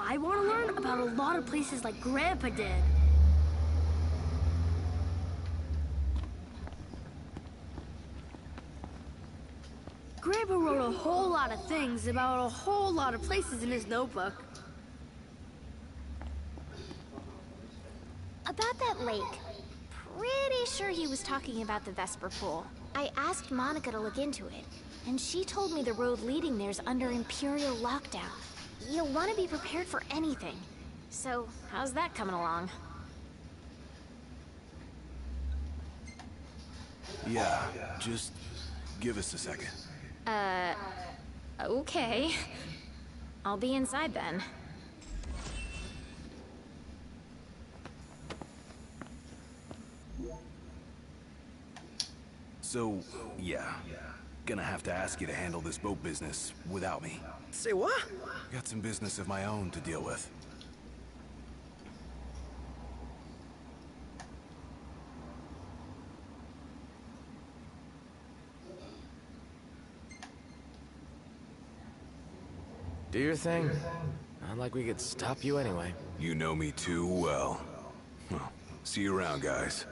I want to learn about a lot of places like Grandpa did. Grandpa wrote a whole lot of things about a whole lot of places in his notebook. About that lake. Pretty sure he was talking about the Vesper Pool. I asked Monica to look into it, and she told me the road leading there's under Imperial lockdown. You'll want to be prepared for anything. So, how's that coming along? Yeah, just give us a second. Okay. I'll be inside then. So, yeah. Gonna have to ask you to handle this boat business without me. Say what? Got some business of my own to deal with. Do your thing. Not like we could stop you anyway. You know me too well. Well, see you around, guys.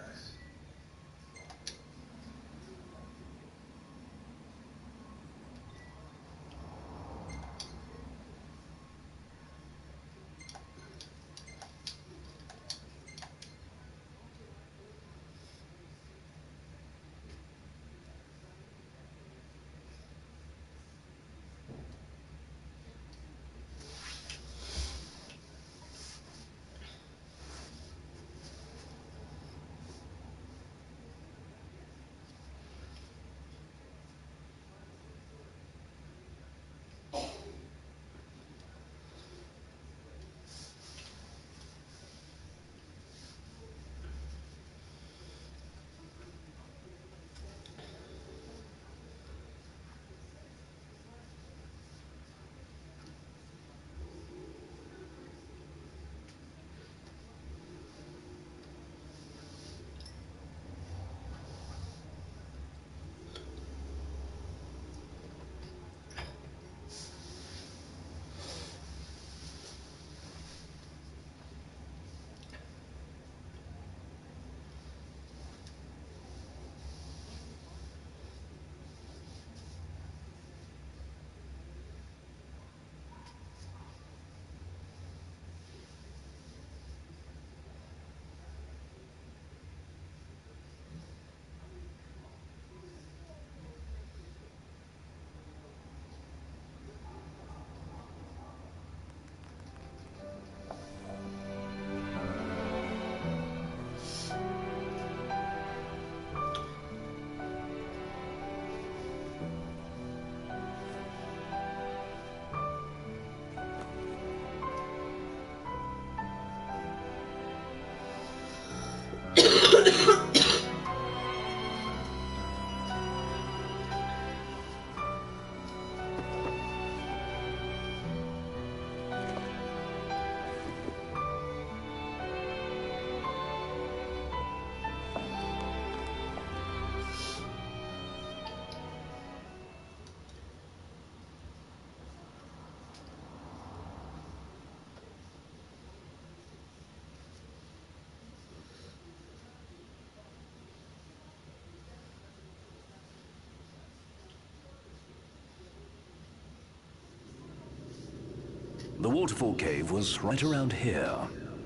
The waterfall cave was right around here.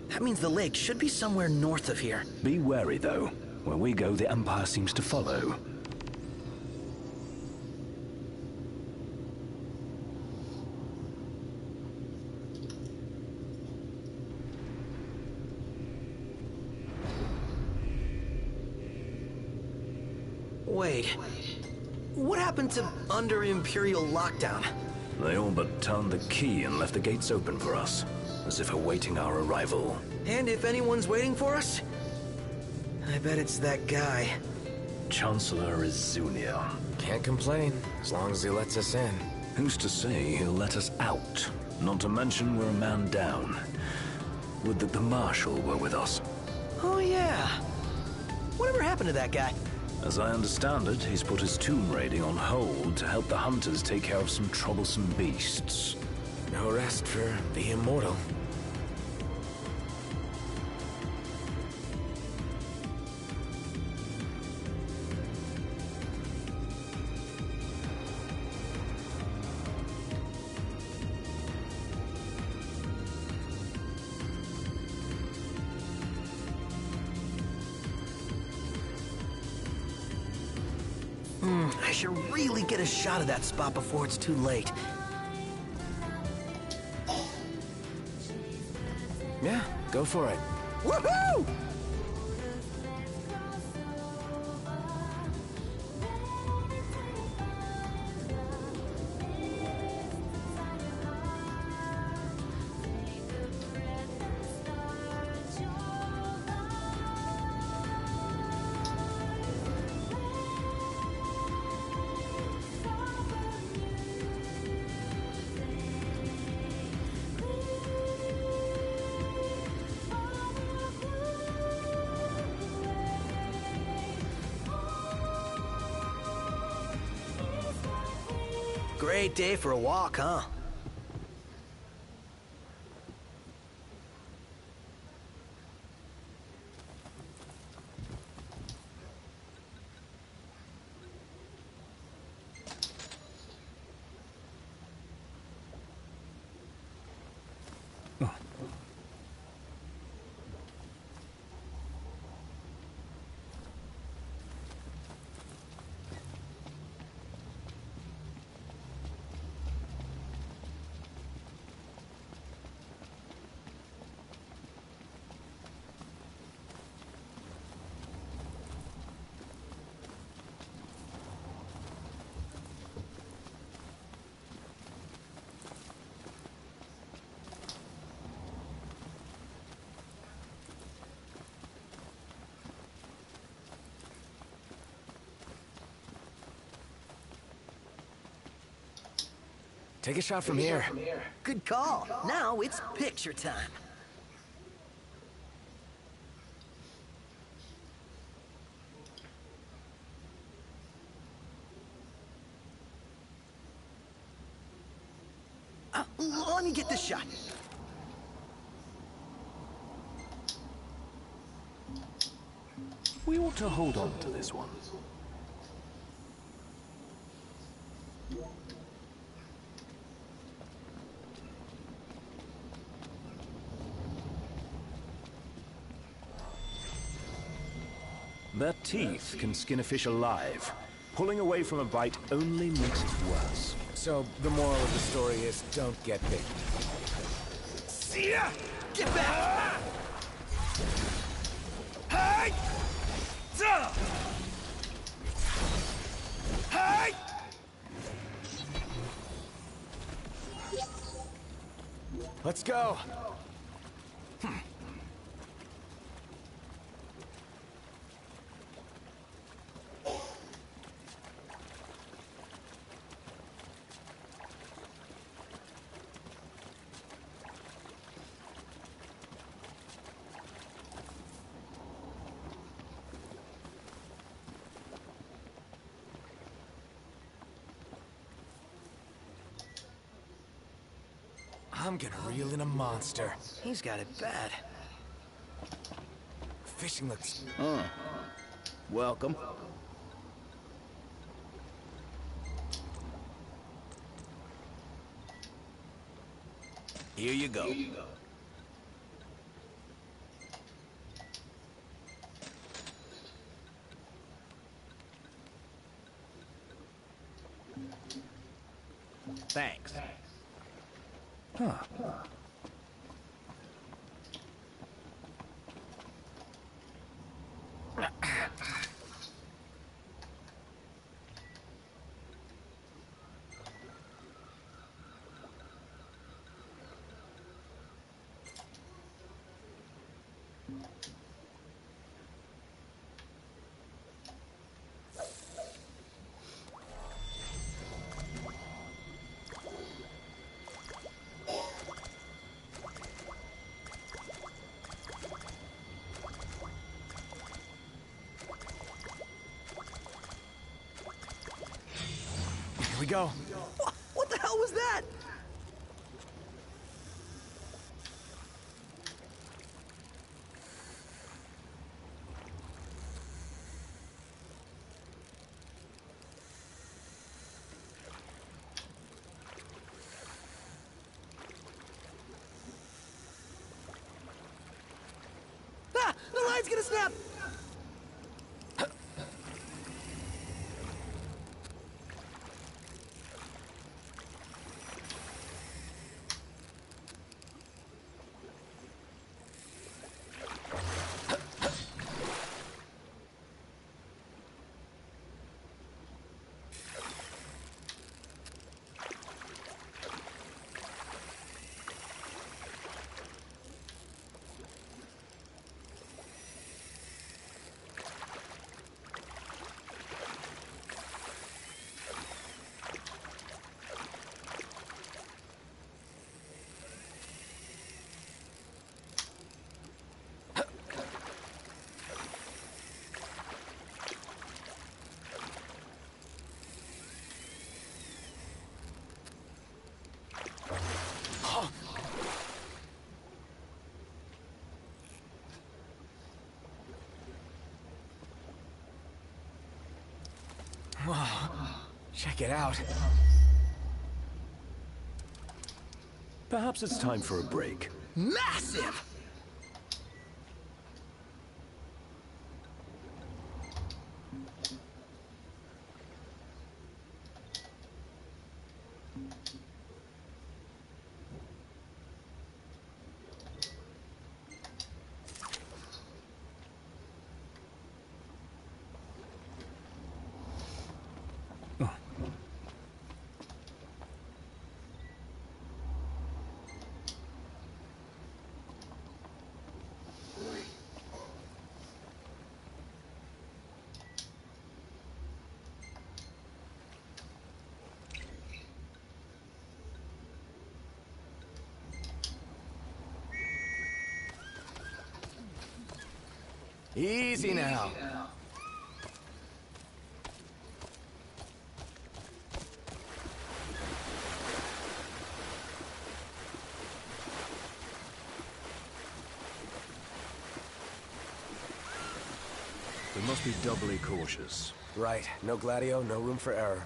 That means the lake should be somewhere north of here. Be wary, though. Where we go, the Empire seems to follow. Wait. What happened to under Imperial lockdown? They all but turned the key and left the gates open for us, as if awaiting our arrival. And if anyone's waiting for us, I bet it's that guy. Chancellor Izunia. Can't complain, as long as he lets us in. Who's to say he'll let us out? Not to mention we're a man down. Would that the Marshal were with us. Oh yeah. Whatever happened to that guy? As I understand it, he's put his tomb raiding on hold to help the hunters take care of some troublesome beasts. No rest for the immortal. I should really get a shot of that spot before it's too late. Yeah, go for it. Woohoo! Great day for a walk, huh? Take a shot from here. Good call. Now it's picture time. Let me get this shot. We ought to hold on to this one. Their teeth can skin a fish alive. Pulling away from a bite only makes it worse. So, the moral of the story is don't get bit. See ya! Get back! Hey! Duh! Hey! Let's go! I'm gonna reel in a monster. He's got it bad. Fishing looks... Welcome. Here you go. Thanks. Huh. Here we go. What the hell was that? line's gonna snap! Wow. Check it out. Perhaps it's time for a break. Massive! Easy now. We must be doubly cautious. Right. No Gladio, no room for error.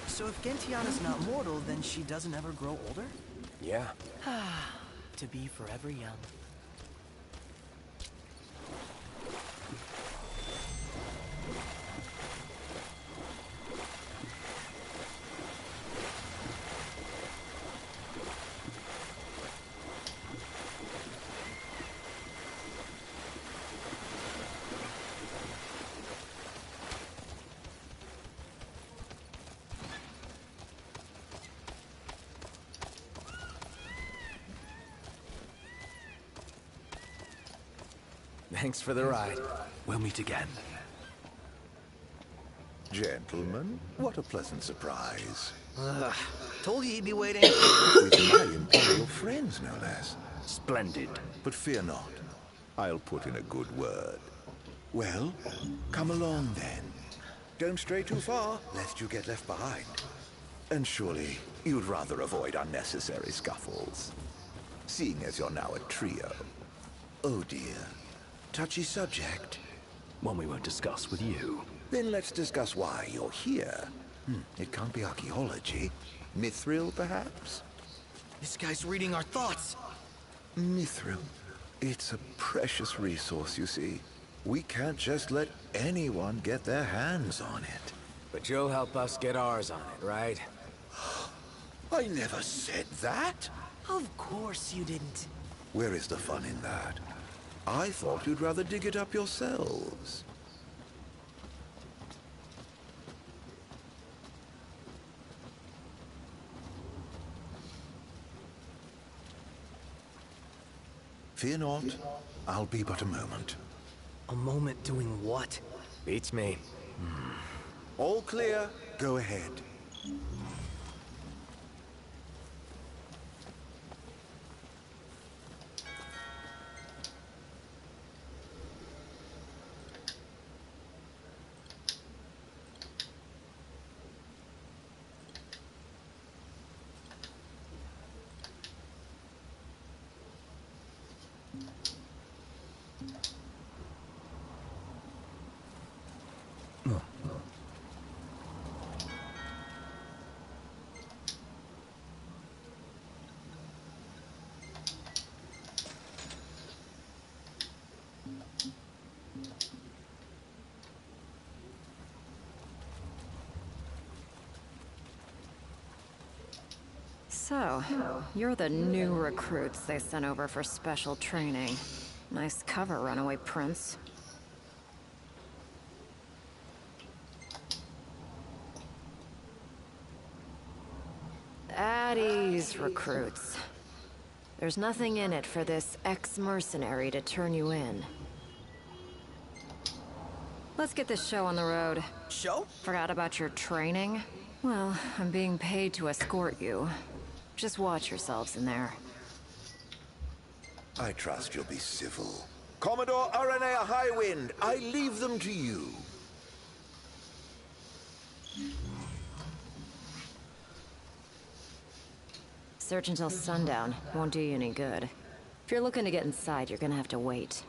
So if Gentiana's not mortal, then she doesn't ever grow older? Yeah. To be forever young. Thanks for the ride. We'll meet again. Gentlemen, what a pleasant surprise. Told you he'd be waiting. With my imperial friends, no less. Splendid. But fear not. I'll put in a good word. Well, come along then. Don't stray too far, lest you get left behind. And surely you'd rather avoid unnecessary scuffles. Seeing as you're now a trio. Oh dear. Touchy subject. One we won't discuss with you. Then let's discuss why you're here. It can't be archaeology. Mithril, perhaps? This guy's reading our thoughts. Mithril. It's a precious resource, you see. We can't just let anyone get their hands on it. But you'll help us get ours on it, right? I never said that. Of course you didn't. Where is the fun in that? I thought you'd rather dig it up yourselves. Fear not, I'll be but a moment. A moment doing what? Beats me. All clear, go ahead. So, you're the new recruits they sent over for special training. Nice cover, runaway prince. At ease, recruits. There's nothing in it for this ex-mercenary to turn you in. Let's get this show on the road. Show? Forgot about your training? Well, I'm being paid to escort you. Just watch yourselves in there. I trust you'll be civil. Commodore Aranea Highwind, I leave them to you. Search until sundown. Won't do you any good. If you're looking to get inside, you're gonna have to wait.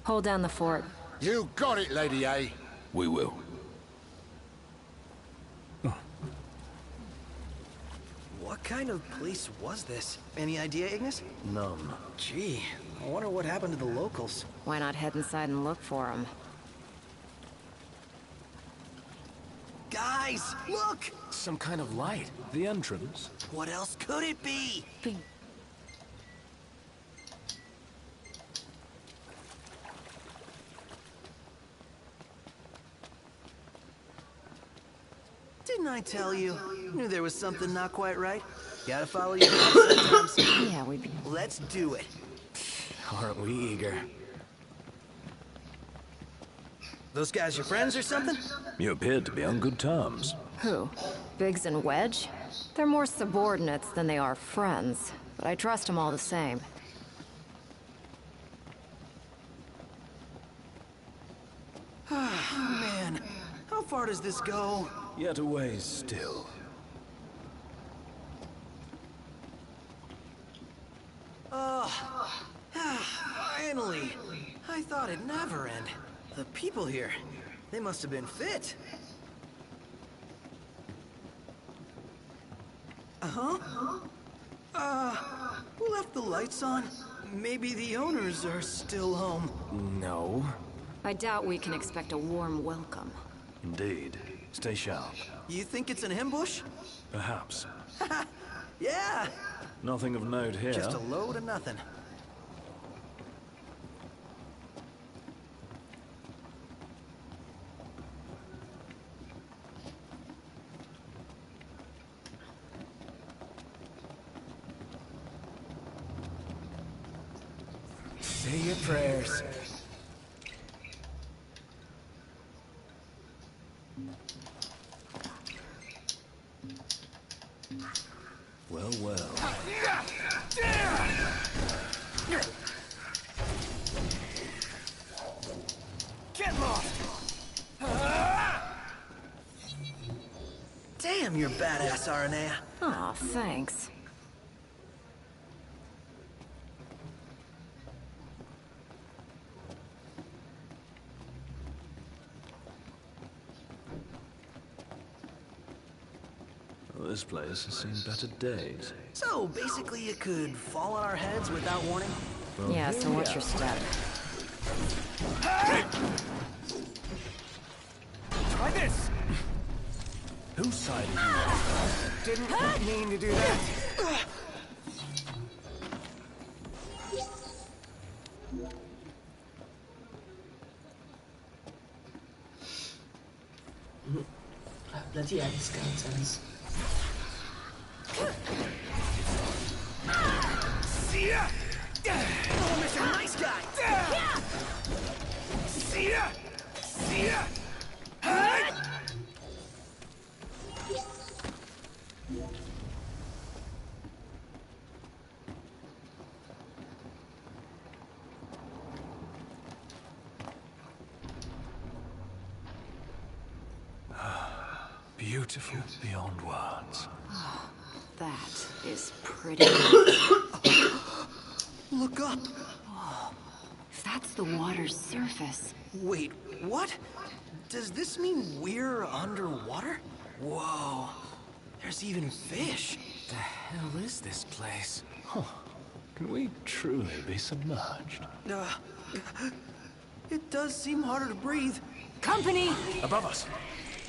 Hold down the fort. You got it, Lady A. We will. What kind of place was this? Any idea, Ignis? None. Gee, I wonder what happened to the locals. Why not head inside and look for him? Guys, look! Some kind of light. The entrance? What else could it be? Didn't I tell you? Knew there was something not quite right. Gotta follow your gut sometimes. Yeah, we'd be... Let's do it. Aren't we eager? Those guys your friends or something? You appeared to be on good terms. Who? Biggs and Wedge? They're more subordinates than they are friends, but I trust them all the same. Man, how far does this go? Yet a ways still. Finally! I thought it'd never end. The people here, they must have been fit. Who left the lights on? Maybe the owners are still home. No. I doubt we can expect a warm welcome. Indeed. Stay sharp. You think it's an ambush? Perhaps. Yeah! Nothing of note here. Just a load of nothing. Say your prayers. Well, well. Get lost! Damn, you're badass, Aranea. Aw, thanks. Well, this place has seen better days. So, basically you could fall on our heads without warning? Well, Yeah, here so we what's are. your step? Try this! Whose side are you on? Didn't mean to do that. Bloody hell, skeletons. Oh, Mr. Nice Guy! Beautiful beyond words. That is pretty. Look up! That's the water's surface. Wait, what? Does this mean we're underwater? Whoa, there's even fish. The hell is this place? Can we truly be submerged? It does seem harder to breathe. Company! Above us.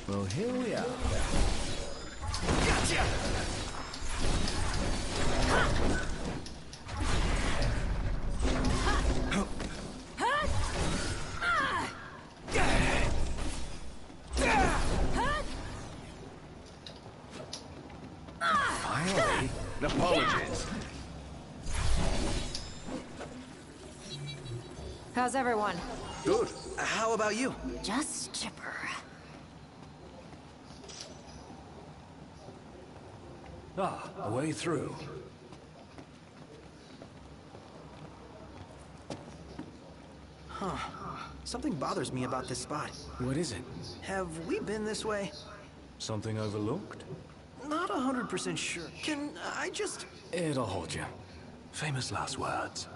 Well, here we are. Gotcha! Finally. Apologies. How's everyone? Good. How about you? Just chipper. Ah, a way through. Huh. Something bothers me about this spot. What is it? Have we been this way? Something overlooked? Not 100% sure. Can I just... It'll hold you. Famous last words.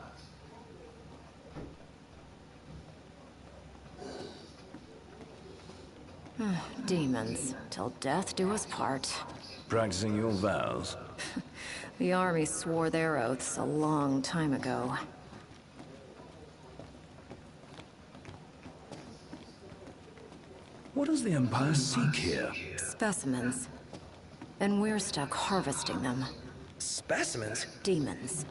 Demons. Till death do us part. Practicing your vows? The army swore their oaths a long time ago. What does the Empire seek here? Specimens. And we're stuck harvesting them. Specimens? Demons.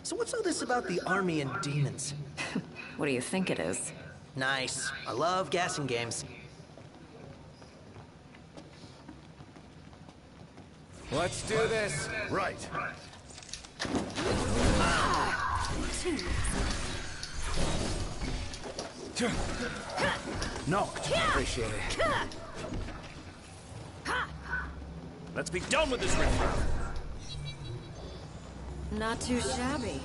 So what's all this about the army and demons? What do you think it is? Nice. I love guessing games. Let's do this. Right. Knocked. Appreciate it. Let's be done with this riffraff. Not too shabby.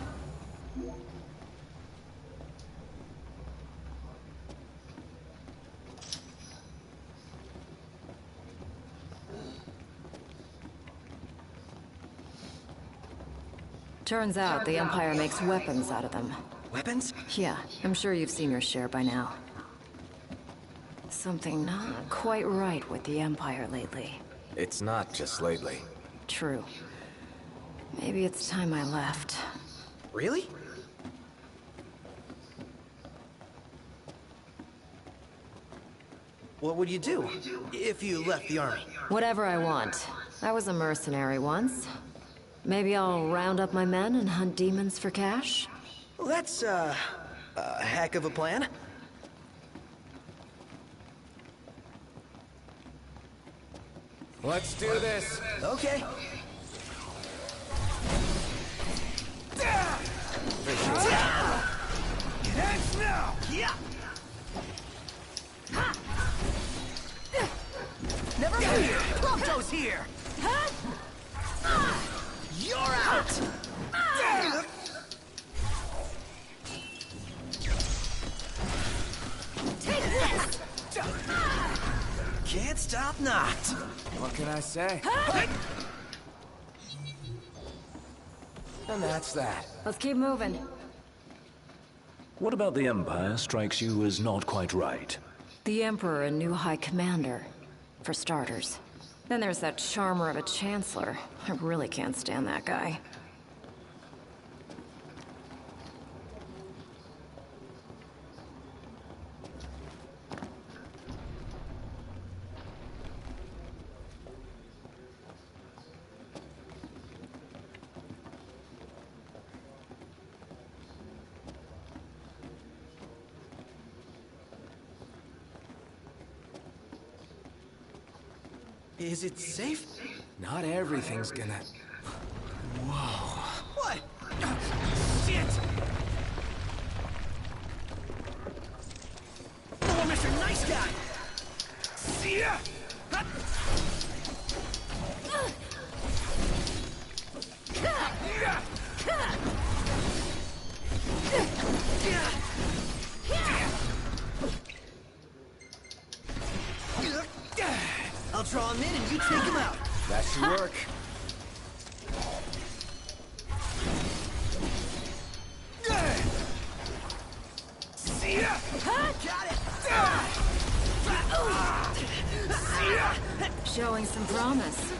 Turns out the Empire makes weapons out of them. Weapons? Yeah, I'm sure you've seen your share by now. Something not quite right with the Empire lately. It's not just lately. True. Maybe it's time I left. Really? What would you do if you left the army? Whatever I want. I was a mercenary once. Maybe I'll round up my men and hunt demons for cash? Well, that's, a heck of a plan. Let's do this. Okay. Heads now! Yeah! Never fear! Prompto's here! You're out! Take this! Can't stop not. What can I say? And that's that. Let's keep moving. What about the Empire strikes you as not quite right? The Emperor and new High Commander, for starters. Then there's that charmer of a Chancellor. I really can't stand that guy. Is it safe? Not everything's gonna... Whoa. What? Shit! Oh, Mr. Nice Guy! See ya! I'll draw him in and you take him out. That should work. See ya! Got it! See ya! Showing some promise.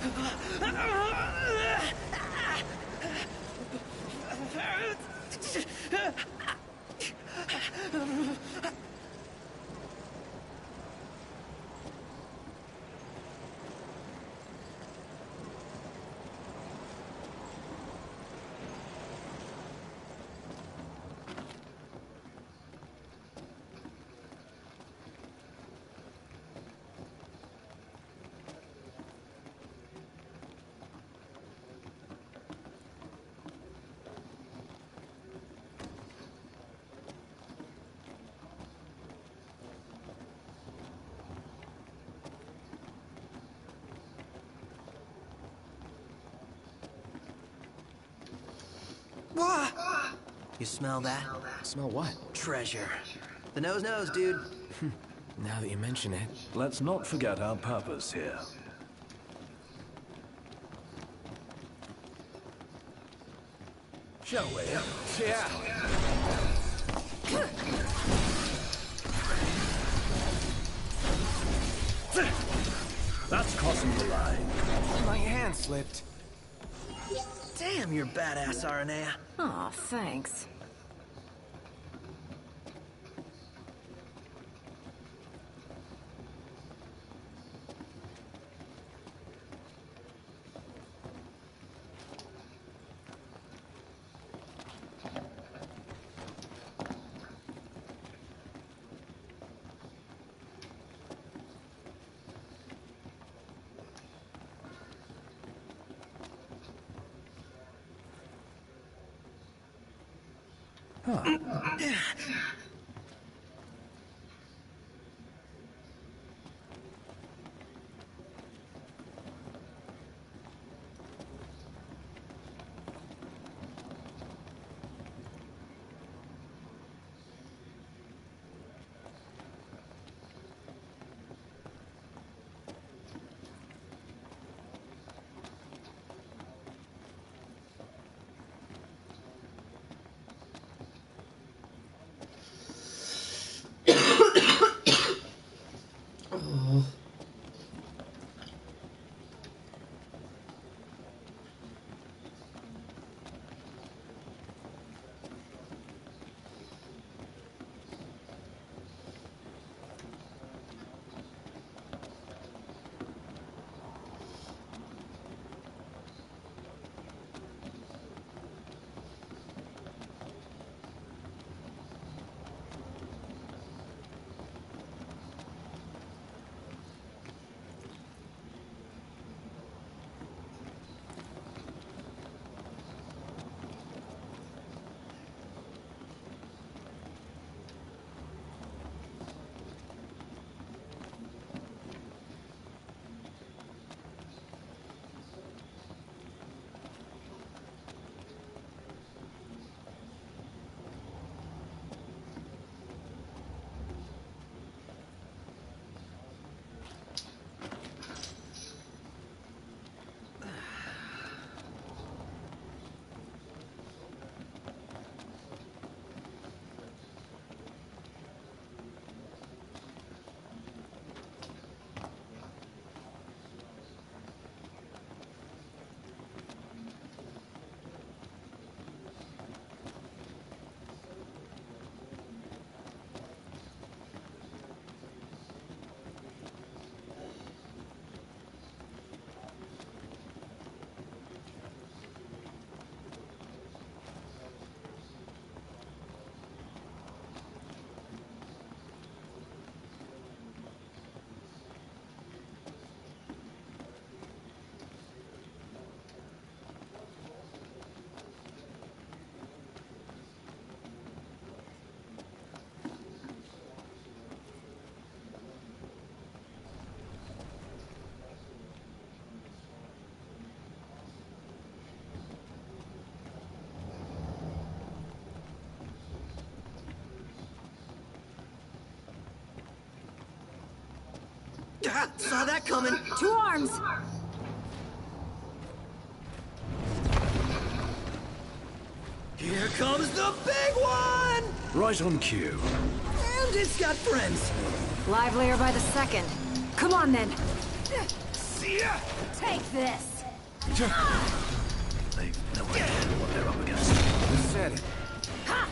Wah! You smell that? Smell what? Treasure. The nose knows, dude. Now that you mention it. Let's not forget our purpose here. Shall we? Yeah. That's crossing the line. My hand slipped. Damn, you're badass, Aranea. Aw, thanks. Saw that coming. 2 arms! Here comes the big one! Right on cue. And it's got friends. Livelier by the second. Come on, then. See ya! Take this! They've no idea what they're up against. Who said it? Ha!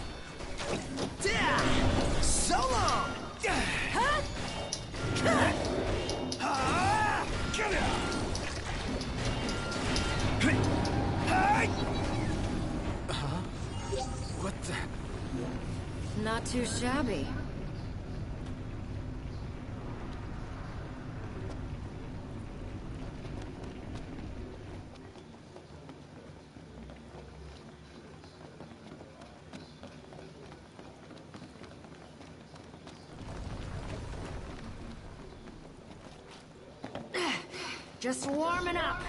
What the? Not too shabby. Just warming up.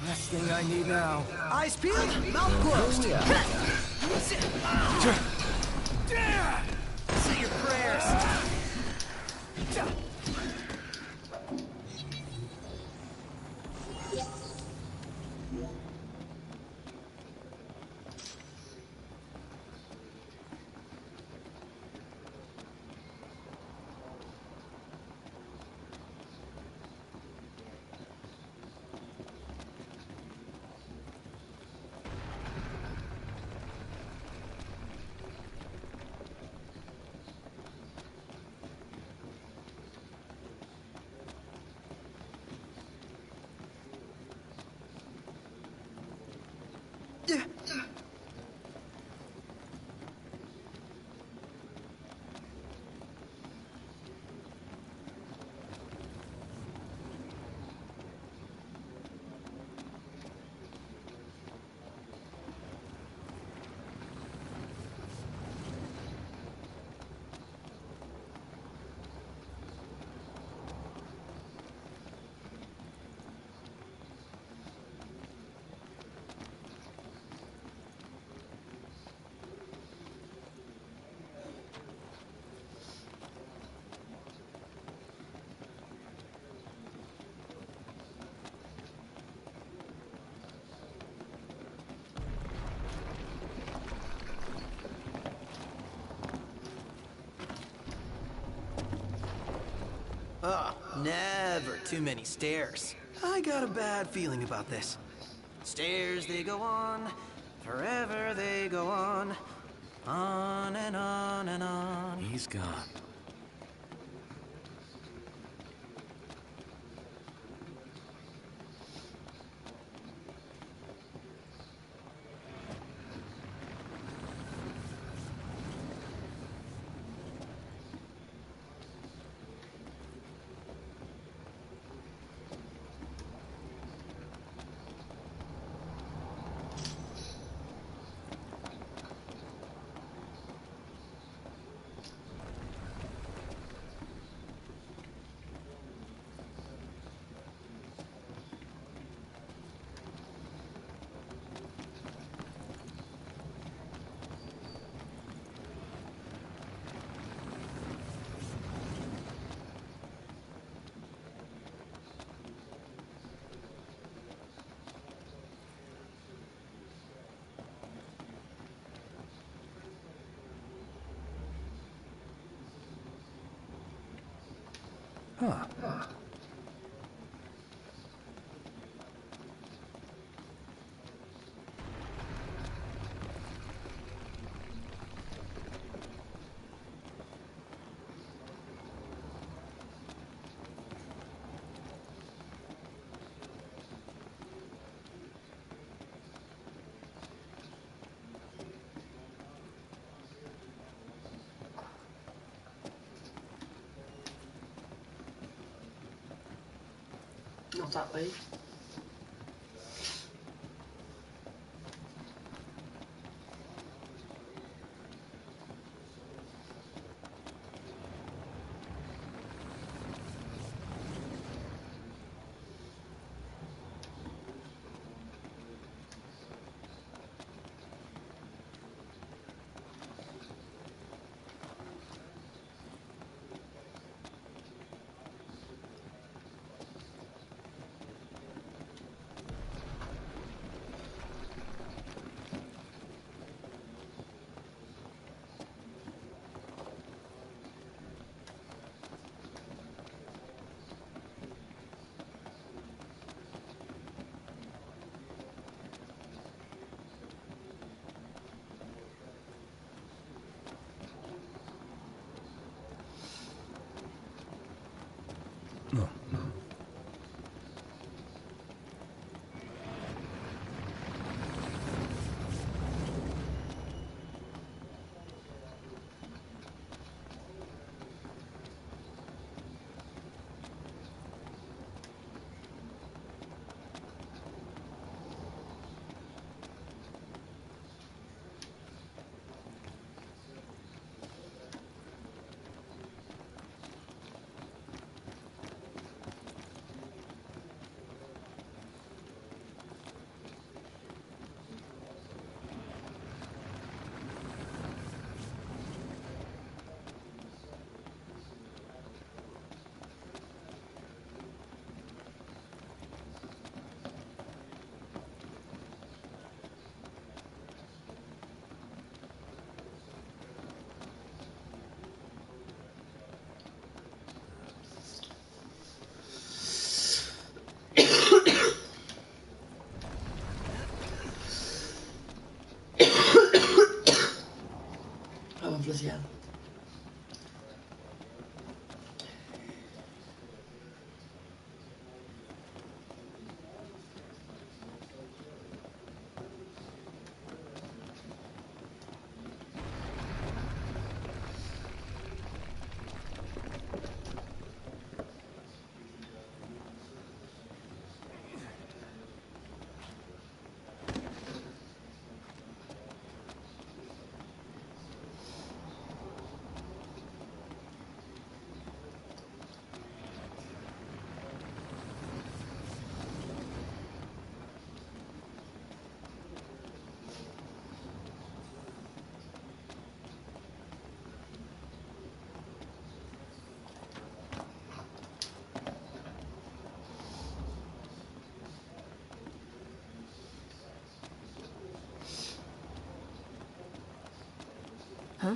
Last thing I need now. Eyes peeled, mouth closed. Say your prayers. Oh, never too many stairs. I got a bad feeling about this. Stairs, they go on, forever they go on and on and on. He's gone. Huh. Not that way. Vamos, Luciano. Huh?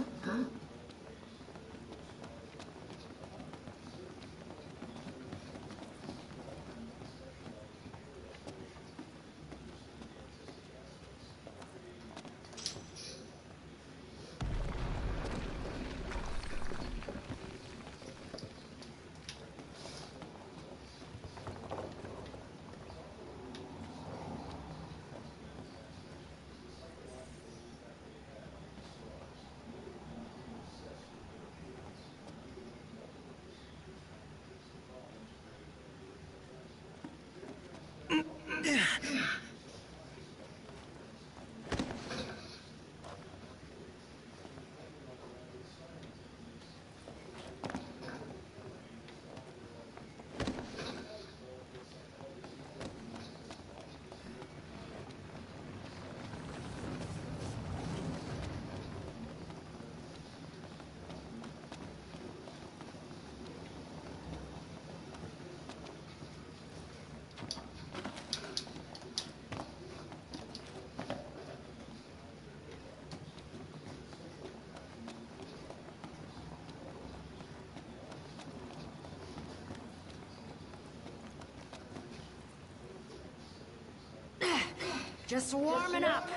Just warming up.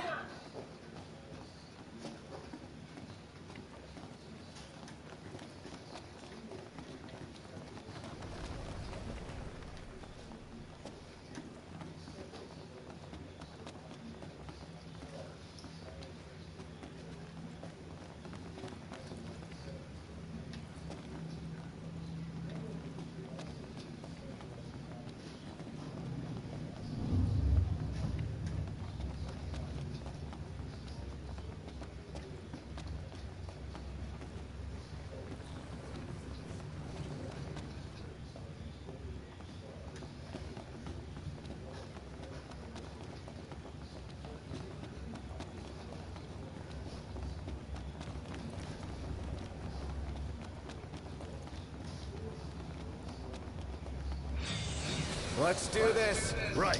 Let's do this. Right.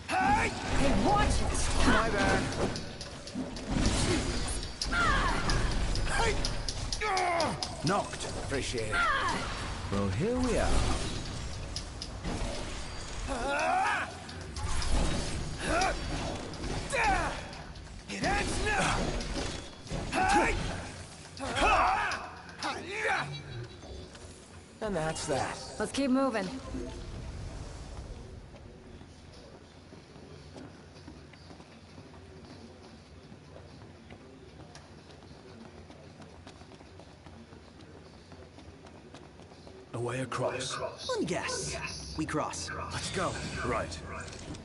Hey, watch it! My bad. Knocked. Appreciate it. Well, here we are. It ends now! And that's that. Let's keep moving. A way across. Let me guess. We cross. Let's go. Right.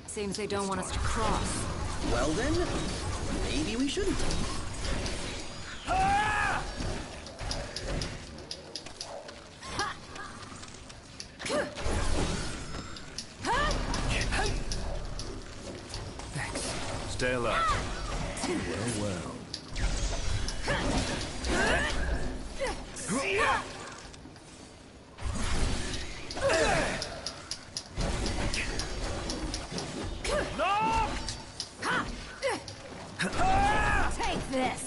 Seems they don't want us to cross. Well then, maybe we shouldn't. Stay alert. Well, well. Take this!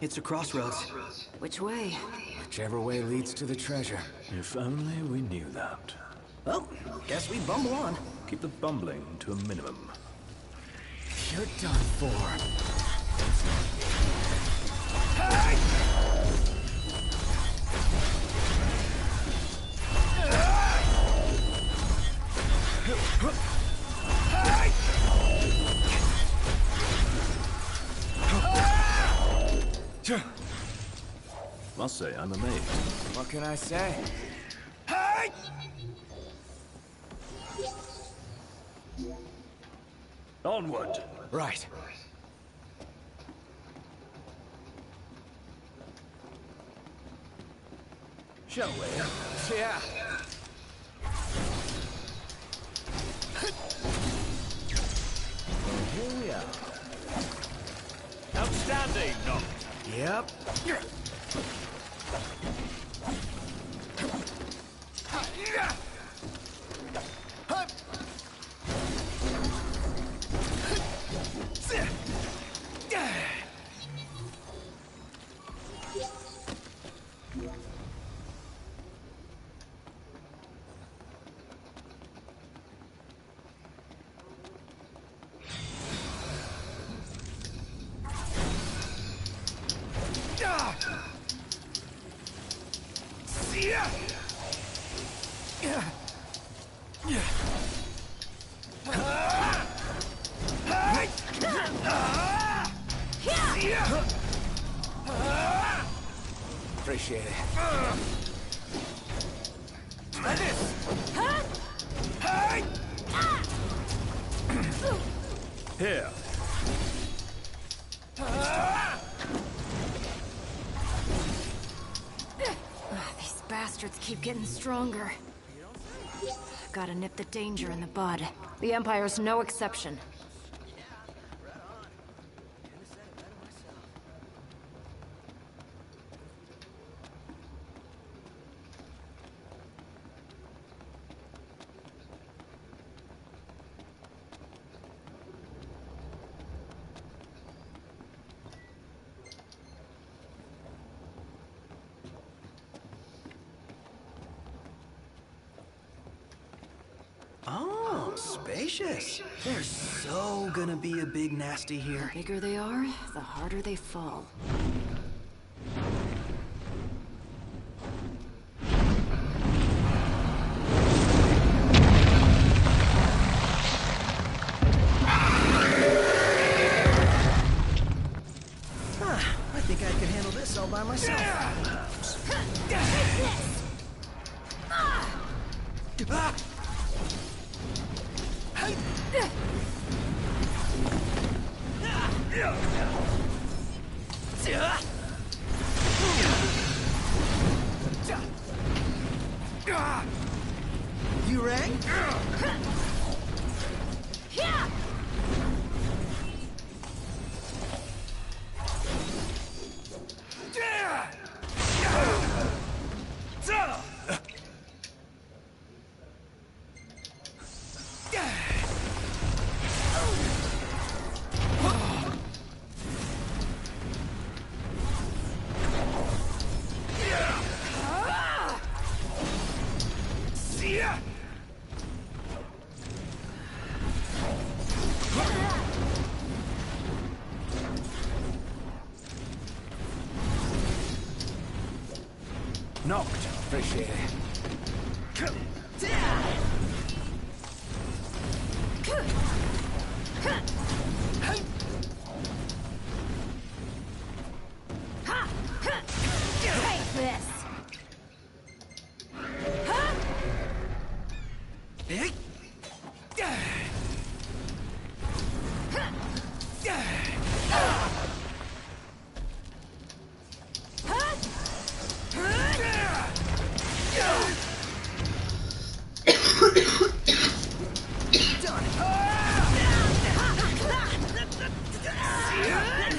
It's a crossroads. Which way? Whichever way leads to the treasure. If only we knew that. Well, guess we bumble on. Keep the bumbling to a minimum. You're done for. Must say, I'm amazed. What can I say? Onward! Right. Shall we? Yeah. Here we are. Outstanding, Noct. Yep. Appreciate it. Here. These bastards keep getting stronger. Gotta nip the danger in the bud. The Empire's no exception. Oh, spacious. There's so gonna be a big nasty here. The bigger they are, the harder they fall. I think I could handle this all by myself. You rang? Knocked. Appreciate it. Take this!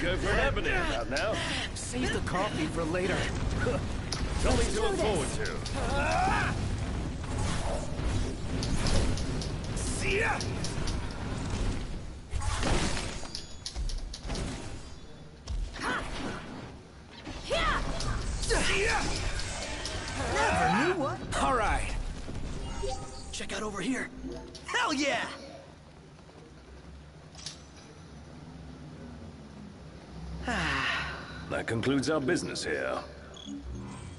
Go for an ebony about now. Save the coffee for later. Something to look forward to. See ya! Never knew what? All right. Check out over here. Hell yeah! That concludes our business here.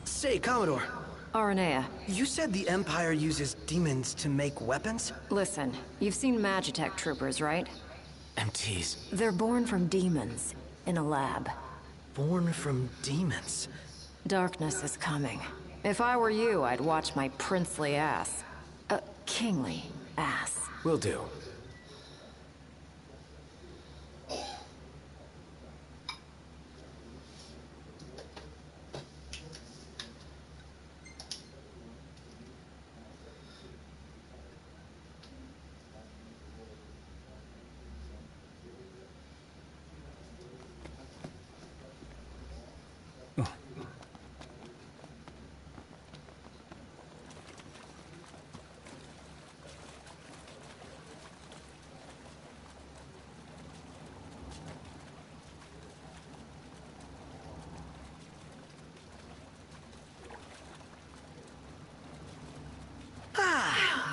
Say, Commodore, Aranea, you said the Empire uses demons to make weapons? listen. You've seen Magitech troopers, right? MTs. They're born from demons, in a lab. Born from demons. Darkness is coming. If I were you, I'd watch my princely ass. Kingly ass. Will do.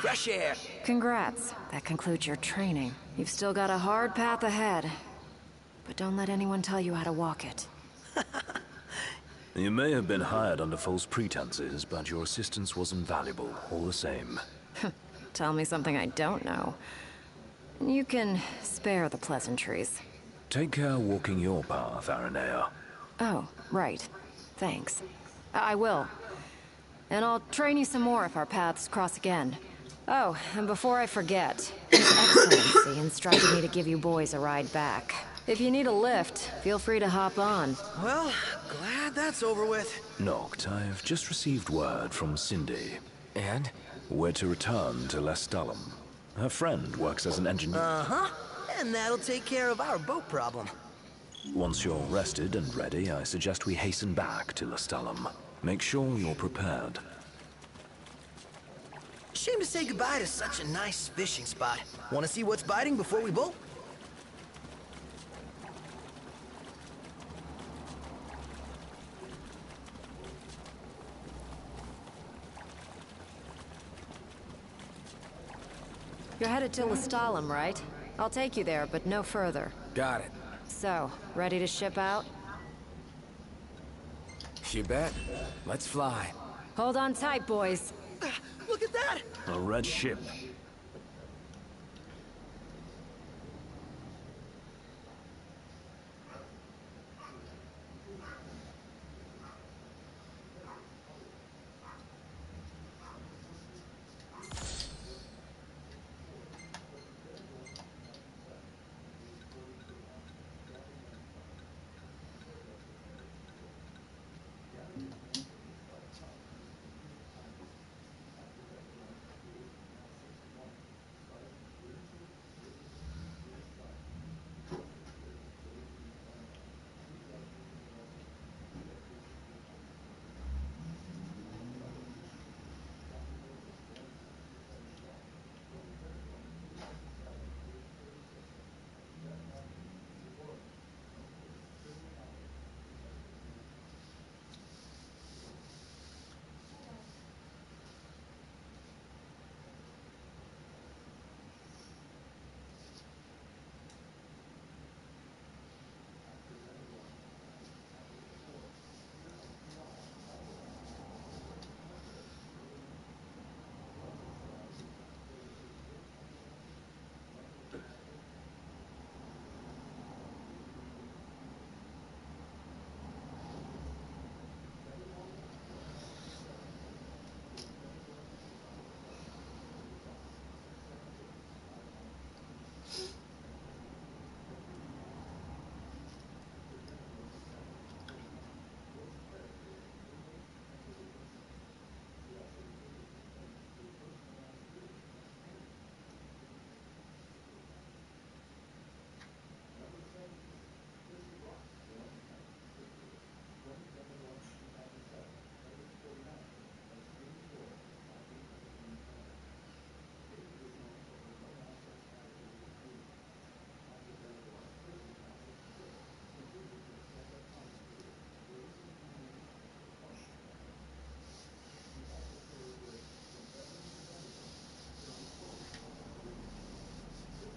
Fresh air. Congrats. That concludes your training. You've still got a hard path ahead. But don't let anyone tell you how to walk it. You may have been hired under false pretenses, but your assistance was invaluable, all the same. Tell me something I don't know. You can spare the pleasantries. Take care walking your path, Aranea. Oh, right. Thanks. I will. And I'll train you some more if our paths cross again. Oh, and before I forget, His Excellency instructed me to give you boys a ride back. If you need a lift, feel free to hop on. Well, glad that's over with. Noct, I've just received word from Cindy. And? We're to return to Lestalem. Her friend works as an engineer. Uh-huh. And that'll take care of our boat problem. Once you're rested and ready, I suggest we hasten back to Lestalem. Make sure you're prepared. Shame to say goodbye to such a nice fishing spot. Want to see what's biting before we bolt? You're headed to Lestalem, right? I'll take you there, but no further. Got it. So, ready to ship out? You bet. Let's fly. Hold on tight, boys. Look at that! A red ship.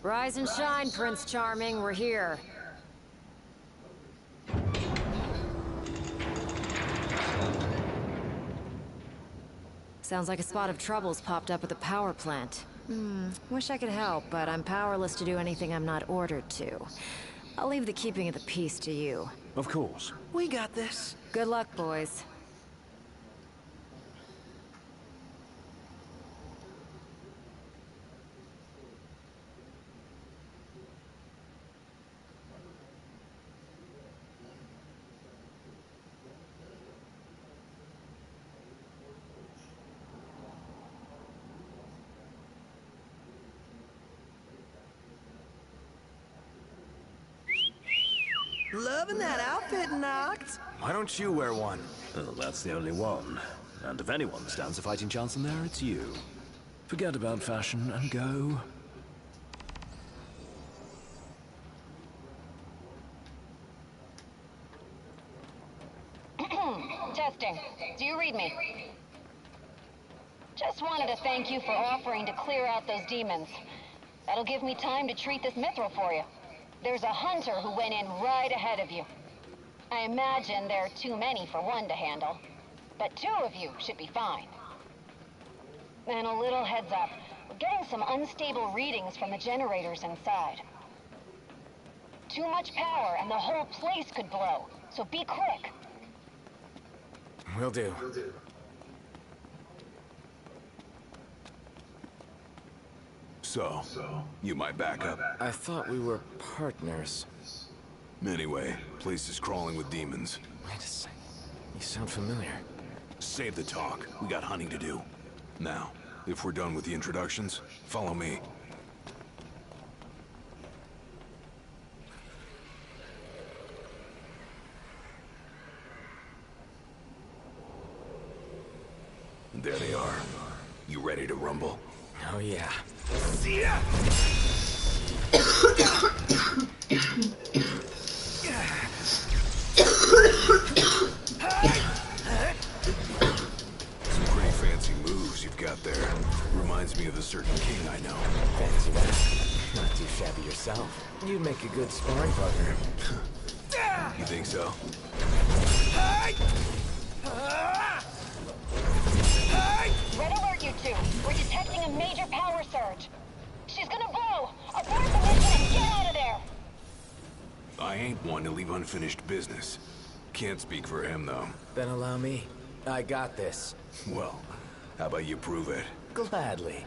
Rise and shine, Prince Charming. We're here. Sounds like a spot of trouble's popped up at the power plant. Wish I could help, but I'm powerless to do anything I'm not ordered to. I'll leave the keeping of the peace to you. Of course. We got this. Good luck, boys. Loving that outfit, Noct. Why don't you wear one? Well, that's the only one. And if anyone stands a fighting chance in there, it's you. Forget about fashion and go. Testing. Do you read me? Just wanted to thank you for offering to clear out those demons. That'll give me time to treat this mithril for you. There's a hunter who went in right ahead of you. I imagine there are too many for one to handle, but 2 of you should be fine. And a little heads up, we're getting some unstable readings from the generators inside. Too much power and the whole place could blow, so be quick. Will do. So, you my backup. I thought we were partners. Anyway, place is crawling with demons. Wait a second. You sound familiar. Save the talk. We got hunting to do. Now, if we're done with the introductions, follow me. There they are. You ready to rumble? Oh, yeah. See ya! Some pretty fancy moves you've got there. Reminds me of a certain king I know. Fancy that. Not too shabby yourself. You'd make a good sparring partner. You think so? Red alert, you 2. We're detecting a major power surge. She's gonna blow! Abort the mission and get out of there! I ain't one to leave unfinished business. Can't speak for him, though. Then allow me. I got this. Well, how about you prove it? Gladly.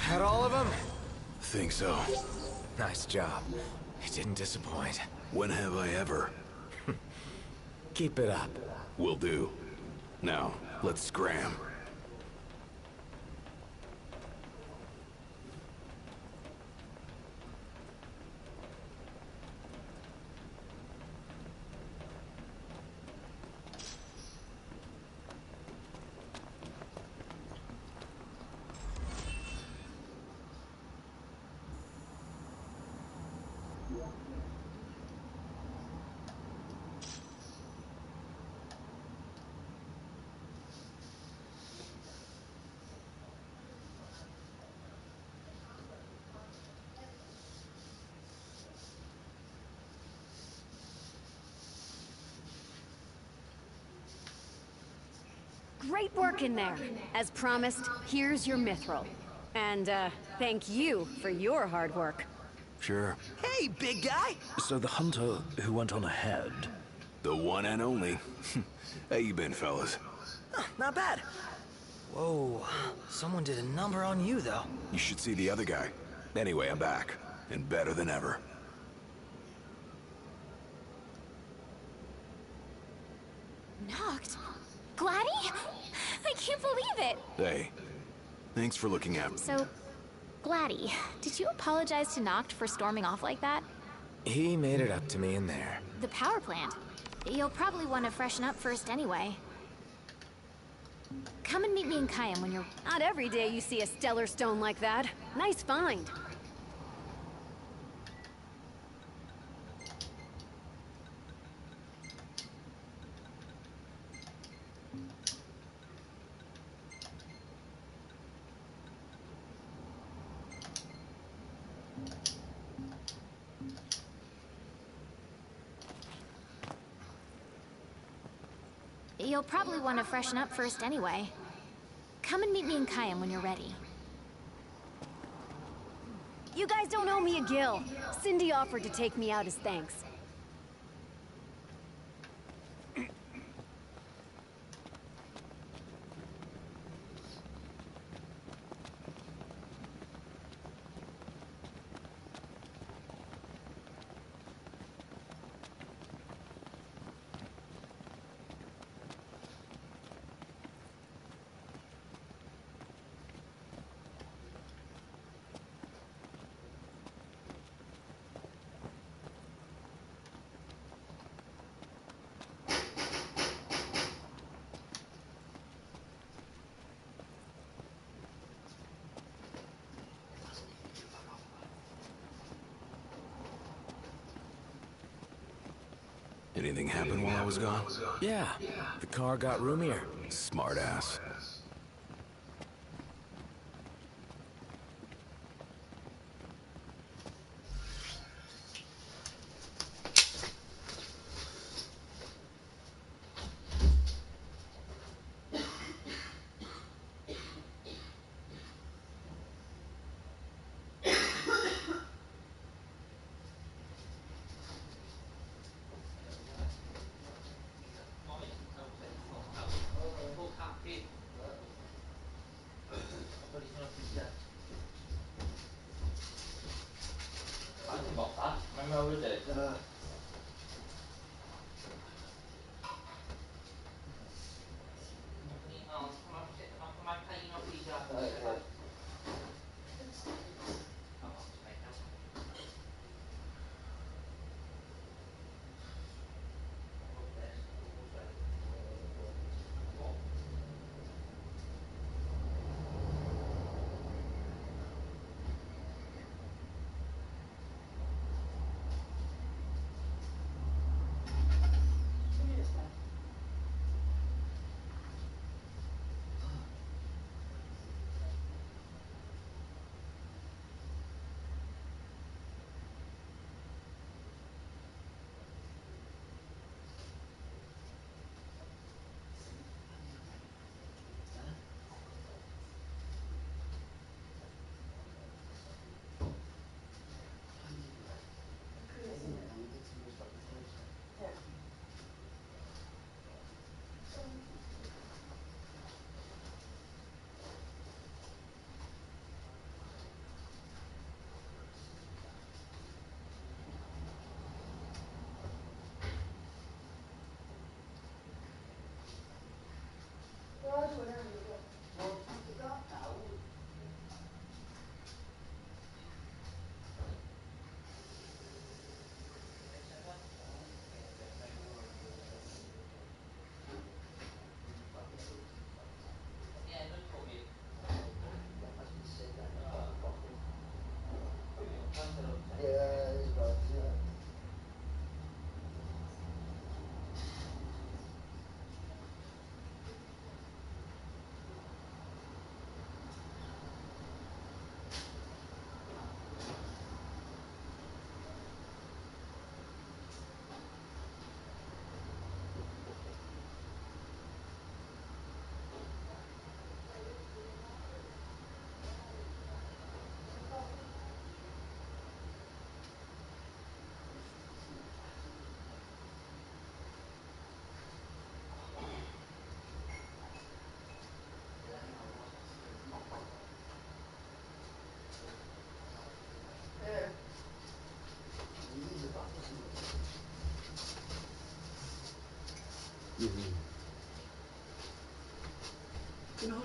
Had all of them? Think so. Nice job. You didn't disappoint. When have I ever? Keep it up. Will do. Now, let's scram. Great work in there. As promised, here's your mithril. And, thank you for your hard work. Sure. Hey, big guy! So the hunter who went on ahead... The one and only. How you been, fellas? Not bad. Whoa, someone did a number on you, though. You should see the other guy. Anyway, I'm back. and better than ever. Knocked? Gladdy? I can't believe it! Hey, thanks for looking after. So, Gladdy, did you apologize to Noct for storming off like that? He made it up to me in there. The power plant. You'll probably want to freshen up first anyway. Come and meet me in Kayam when you're... Not every day you see a stellar stone like that. Nice find. You'll probably want to freshen up first anyway. Come and meet me in Kayam when you're ready. You guys don't owe me a gill. Cindy offered to take me out as thanks. Anything happen while I was gone? Yeah, the car got roomier. Smart ass.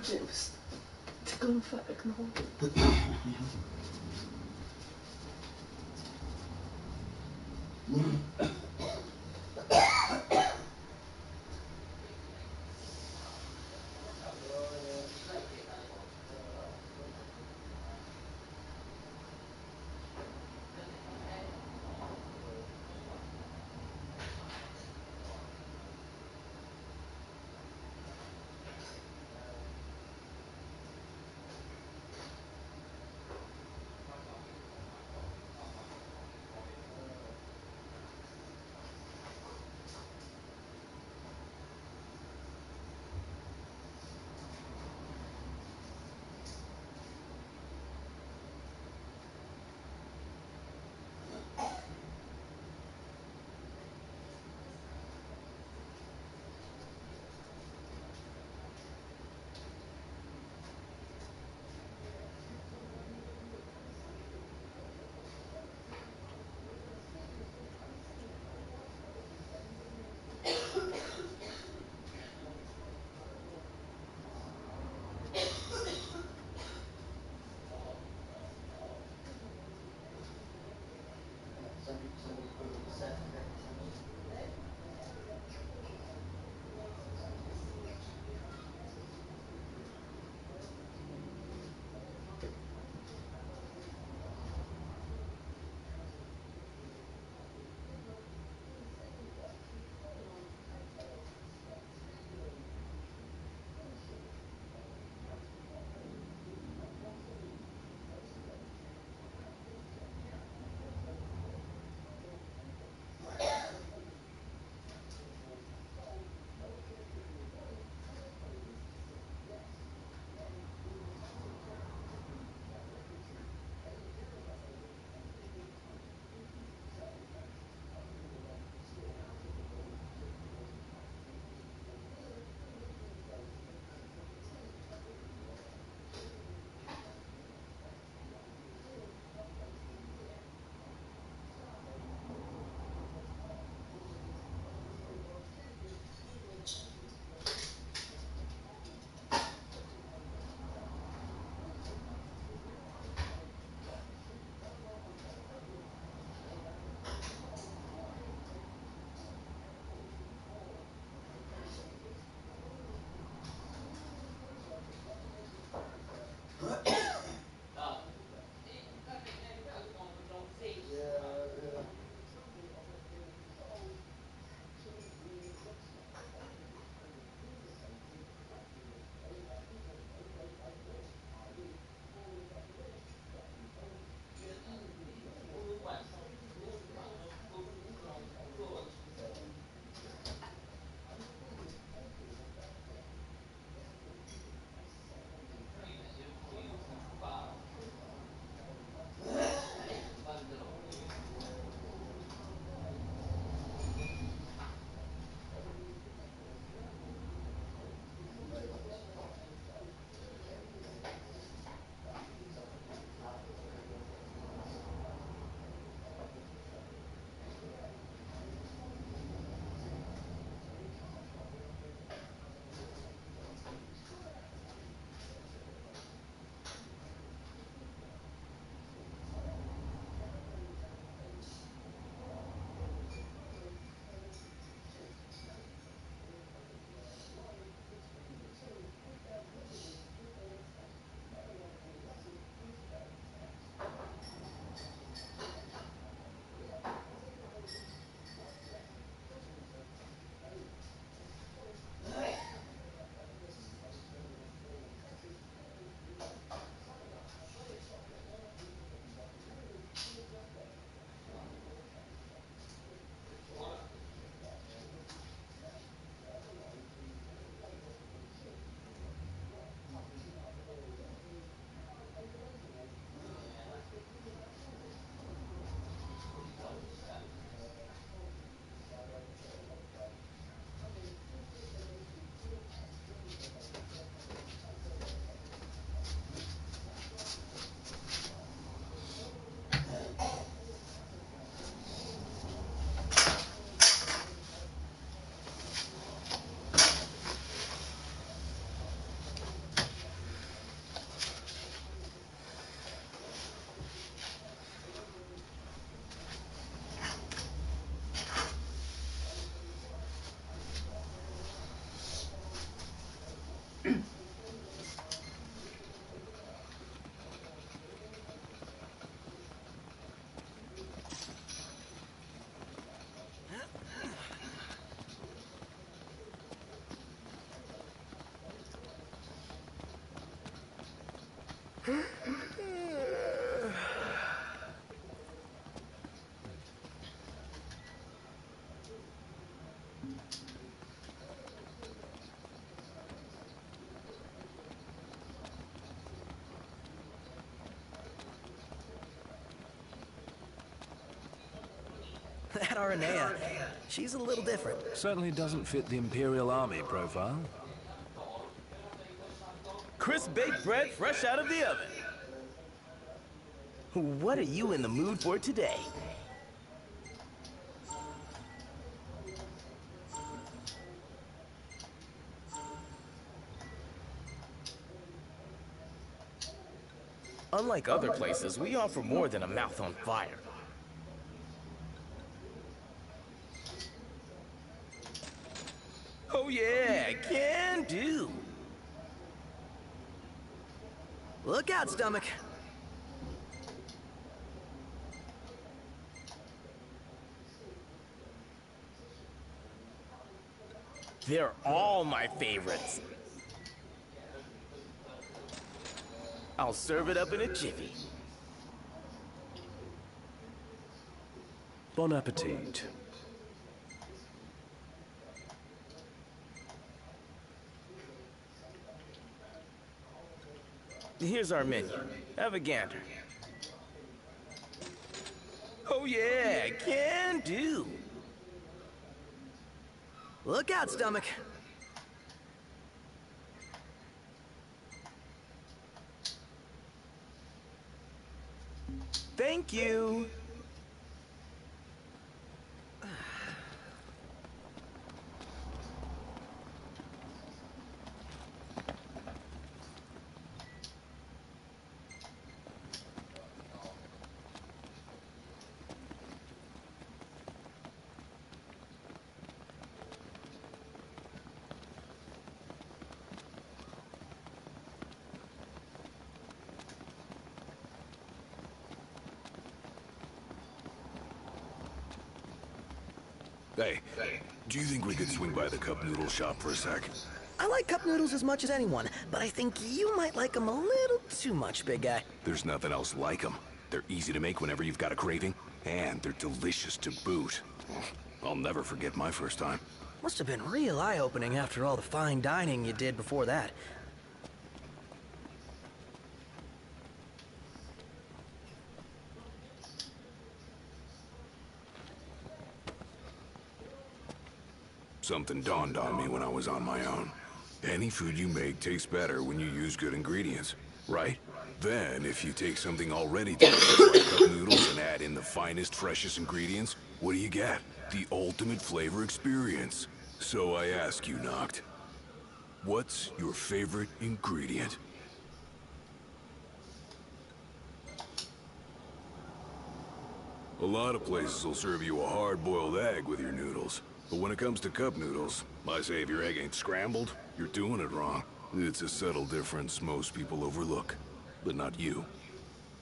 James. Det går för ögonen. that Aranea, she's a little different. Certainly doesn't fit the Imperial Army profile. Crisp baked bread fresh out of the oven. What are you in the mood for today? Unlike other places, we offer more than a mouth on fire. Oh yeah, can do. Look out, stomach. They're all my favorites. I'll serve it up in a jiffy. Bon appetit. Here's our menu. Have a gander. Oh yeah, can do. Look out, stomach. Thank you. Hey, do you think we could swing by the cup noodle shop for a sec? I like cup noodles as much as anyone, but I think you might like them a little too much, big guy. There's nothing else like them. They're easy to make whenever you've got a craving, and they're delicious to boot. I'll never forget my first time. Must have been real eye-opening after all the fine dining you did before that. Something dawned on me when I was on my own. Any food you make tastes better when you use good ingredients, right? Then, if you take something already delicious like cup noodles and add in the finest, freshest ingredients, what do you get? The ultimate flavor experience. So I ask you, Noct, what's your favorite ingredient? A lot of places will serve you a hard-boiled egg with your noodles. But when it comes to cup noodles, I say if your egg ain't scrambled, you're doing it wrong. It's a subtle difference most people overlook. But not you.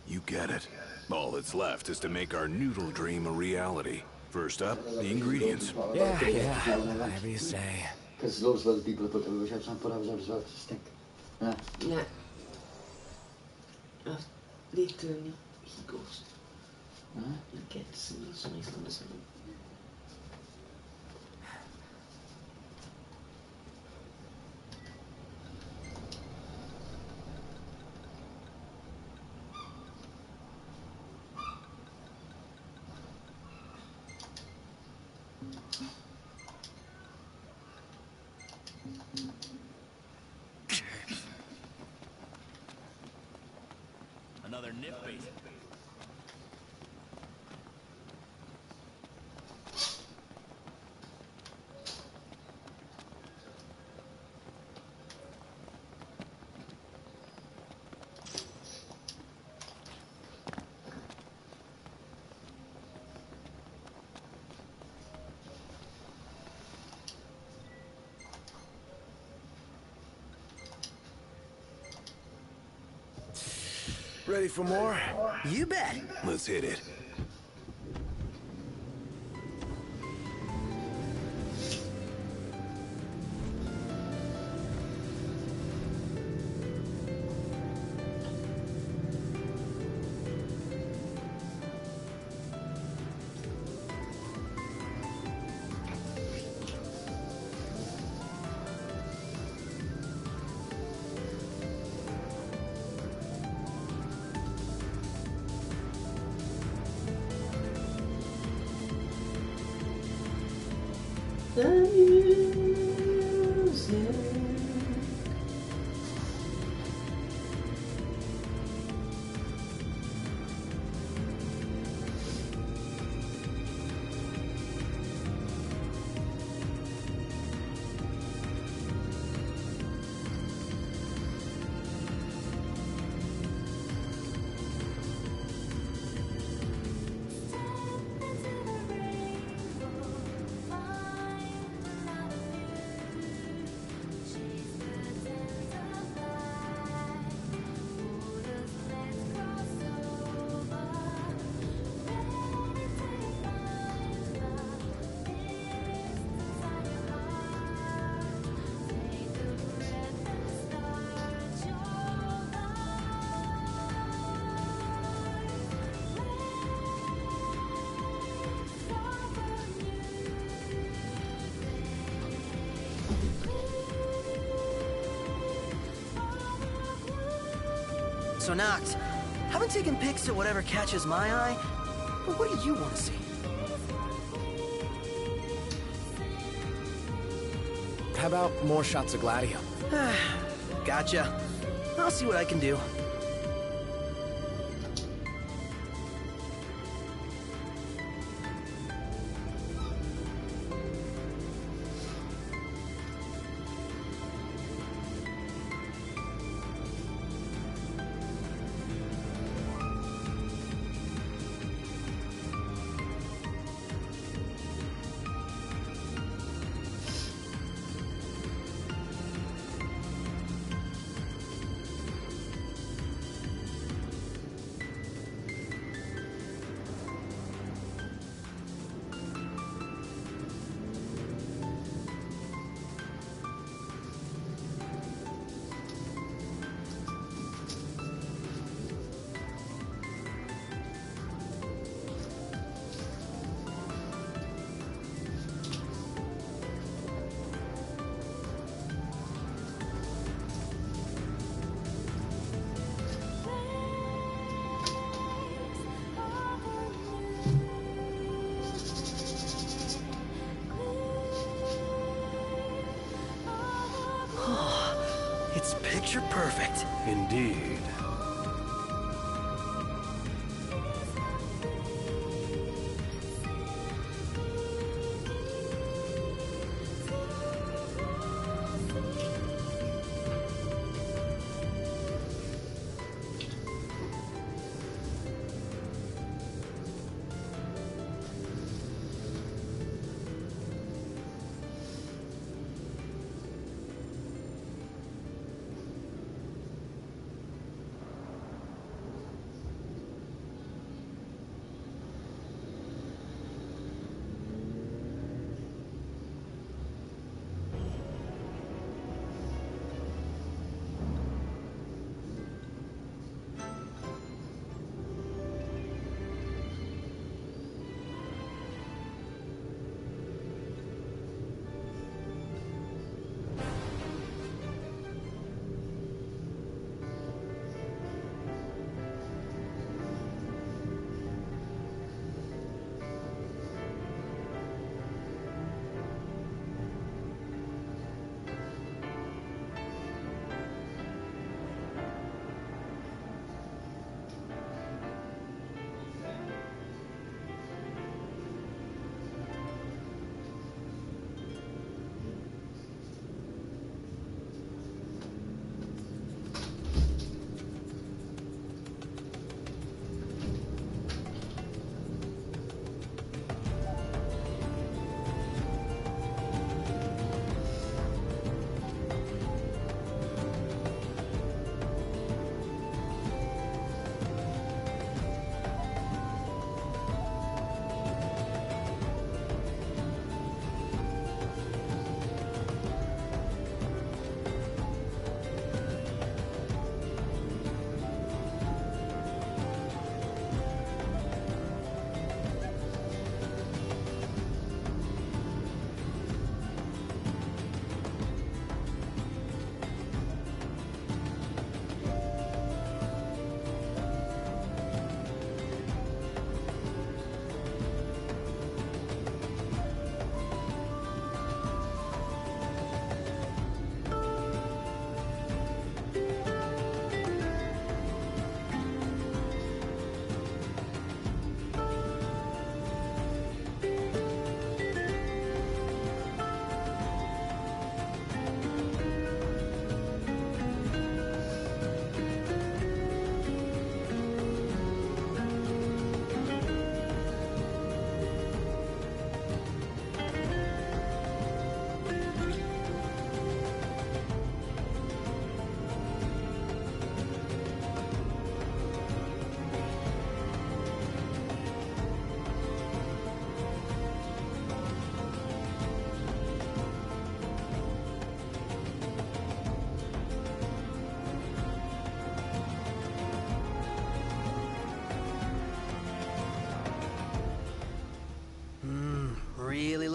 You get it. All that's left is to make our noodle dream a reality. First up, the ingredients. Yeah, whatever you say. Because those are the people who put the roof on put ours out as well, just think. Yeah. Yeah. Literally, he goes. He gets me so nice to listen. Another nip bait. Ready for more? You bet. Let's hit it. the music. So Noct, haven't taken pics at whatever catches my eye, but what do you want to see? How about more shots of Gladio? Gotcha. I'll see what I can do. It's picture perfect. Indeed.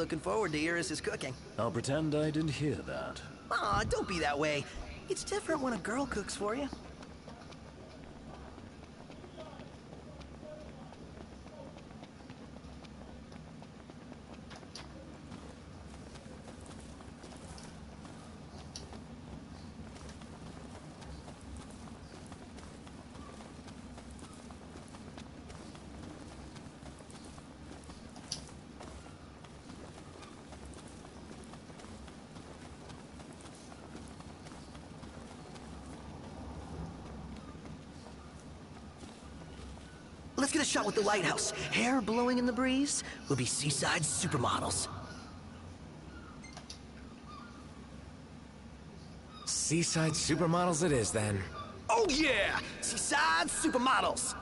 looking forward to Iris' cooking. I'll pretend I didn't hear that. Aw, don't be that way. It's different when a girl cooks for you. Let's get a shot with the lighthouse. Hair blowing in the breeze. We'll be seaside supermodels. Seaside supermodels it is, then. Oh yeah! Seaside supermodels!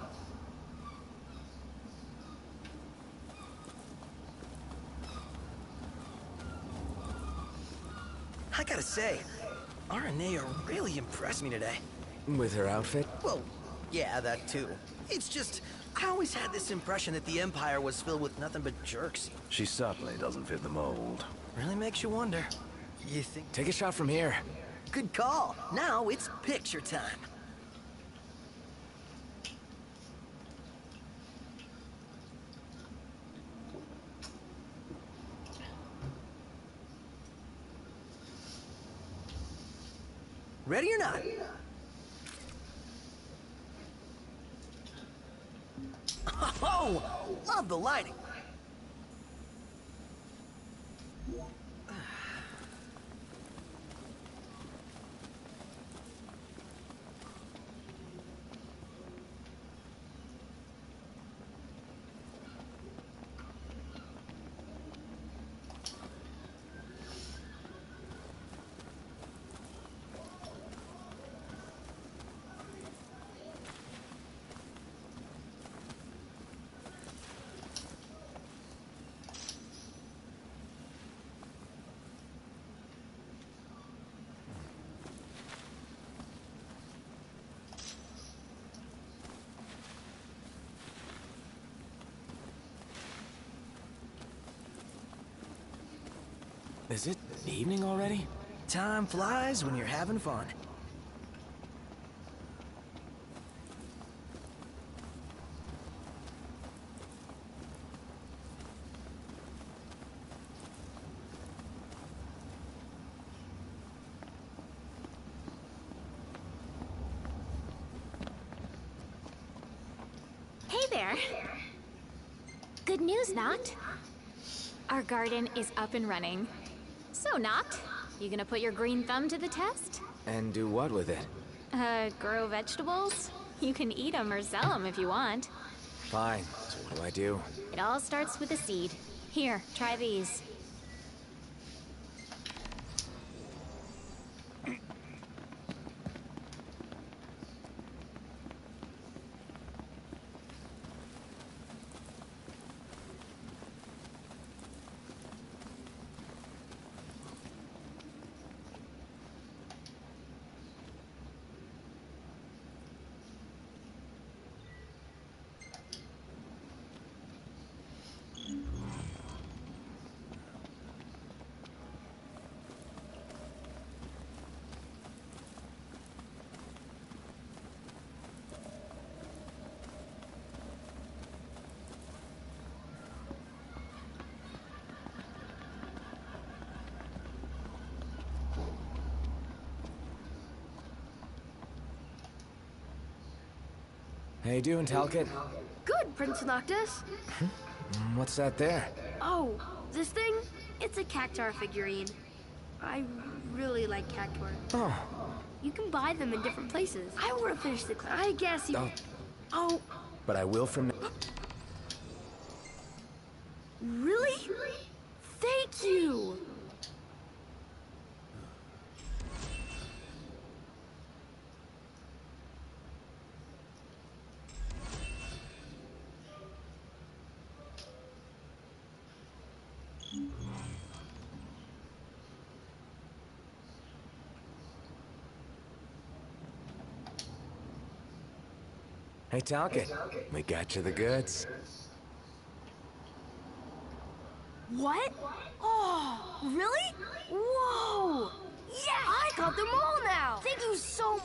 I gotta say, Aranea really impressed me today. With her outfit? Well, yeah, that too. It's just, I always had this impression that the Empire was filled with nothing but jerks. She certainly doesn't fit the mold. Really makes you wonder. You think... Take a shot from here. Good call. Now it's picture time. Ready or not? Oh, love the lighting. Is it evening already? Time flies when you're having fun. Hey there. Good news, Noct. Our garden is up and running. So, Noct, you gonna put your green thumb to the test? And do what with it? Grow vegetables? You can eat them or sell them if you want. Fine. So what do I do? It all starts with a seed. Here, try these. How you doing, Talcott? Good, Prince Noctis. What's that there? Oh, this thing? It's a Cactuar figurine. I really like Cactuar. Oh. You can buy them in different places. I want to finish the class. I guess you... Oh. Oh. But I will from... Really? Thank you! Hey, Talcott. We got you the goods. What? Oh, really? Whoa! Yeah! I got them all now! Thank you so much.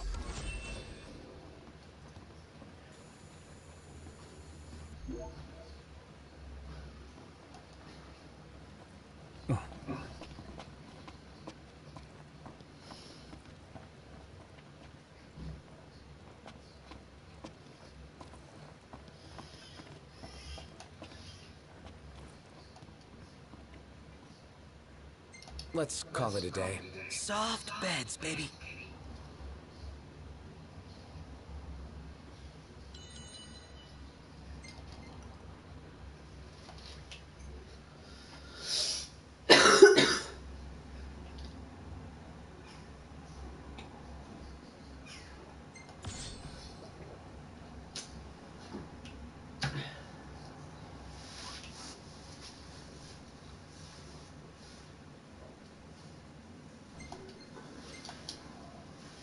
Let's call it a day. Soft beds, baby.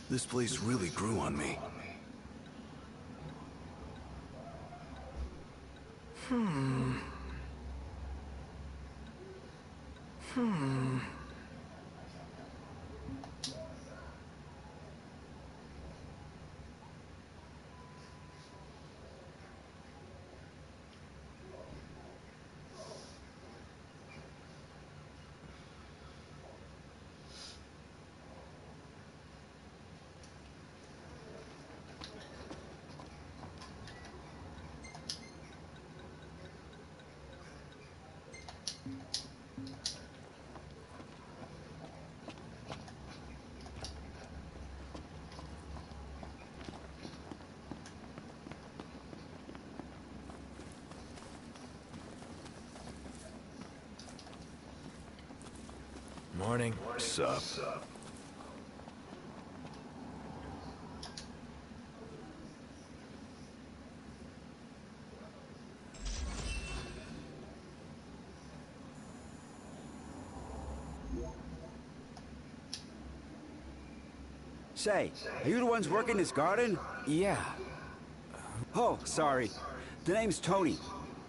This place really grew on me. Morning. Sup? Say, are you the ones working this garden? Yeah. Oh, sorry. The name's Tony.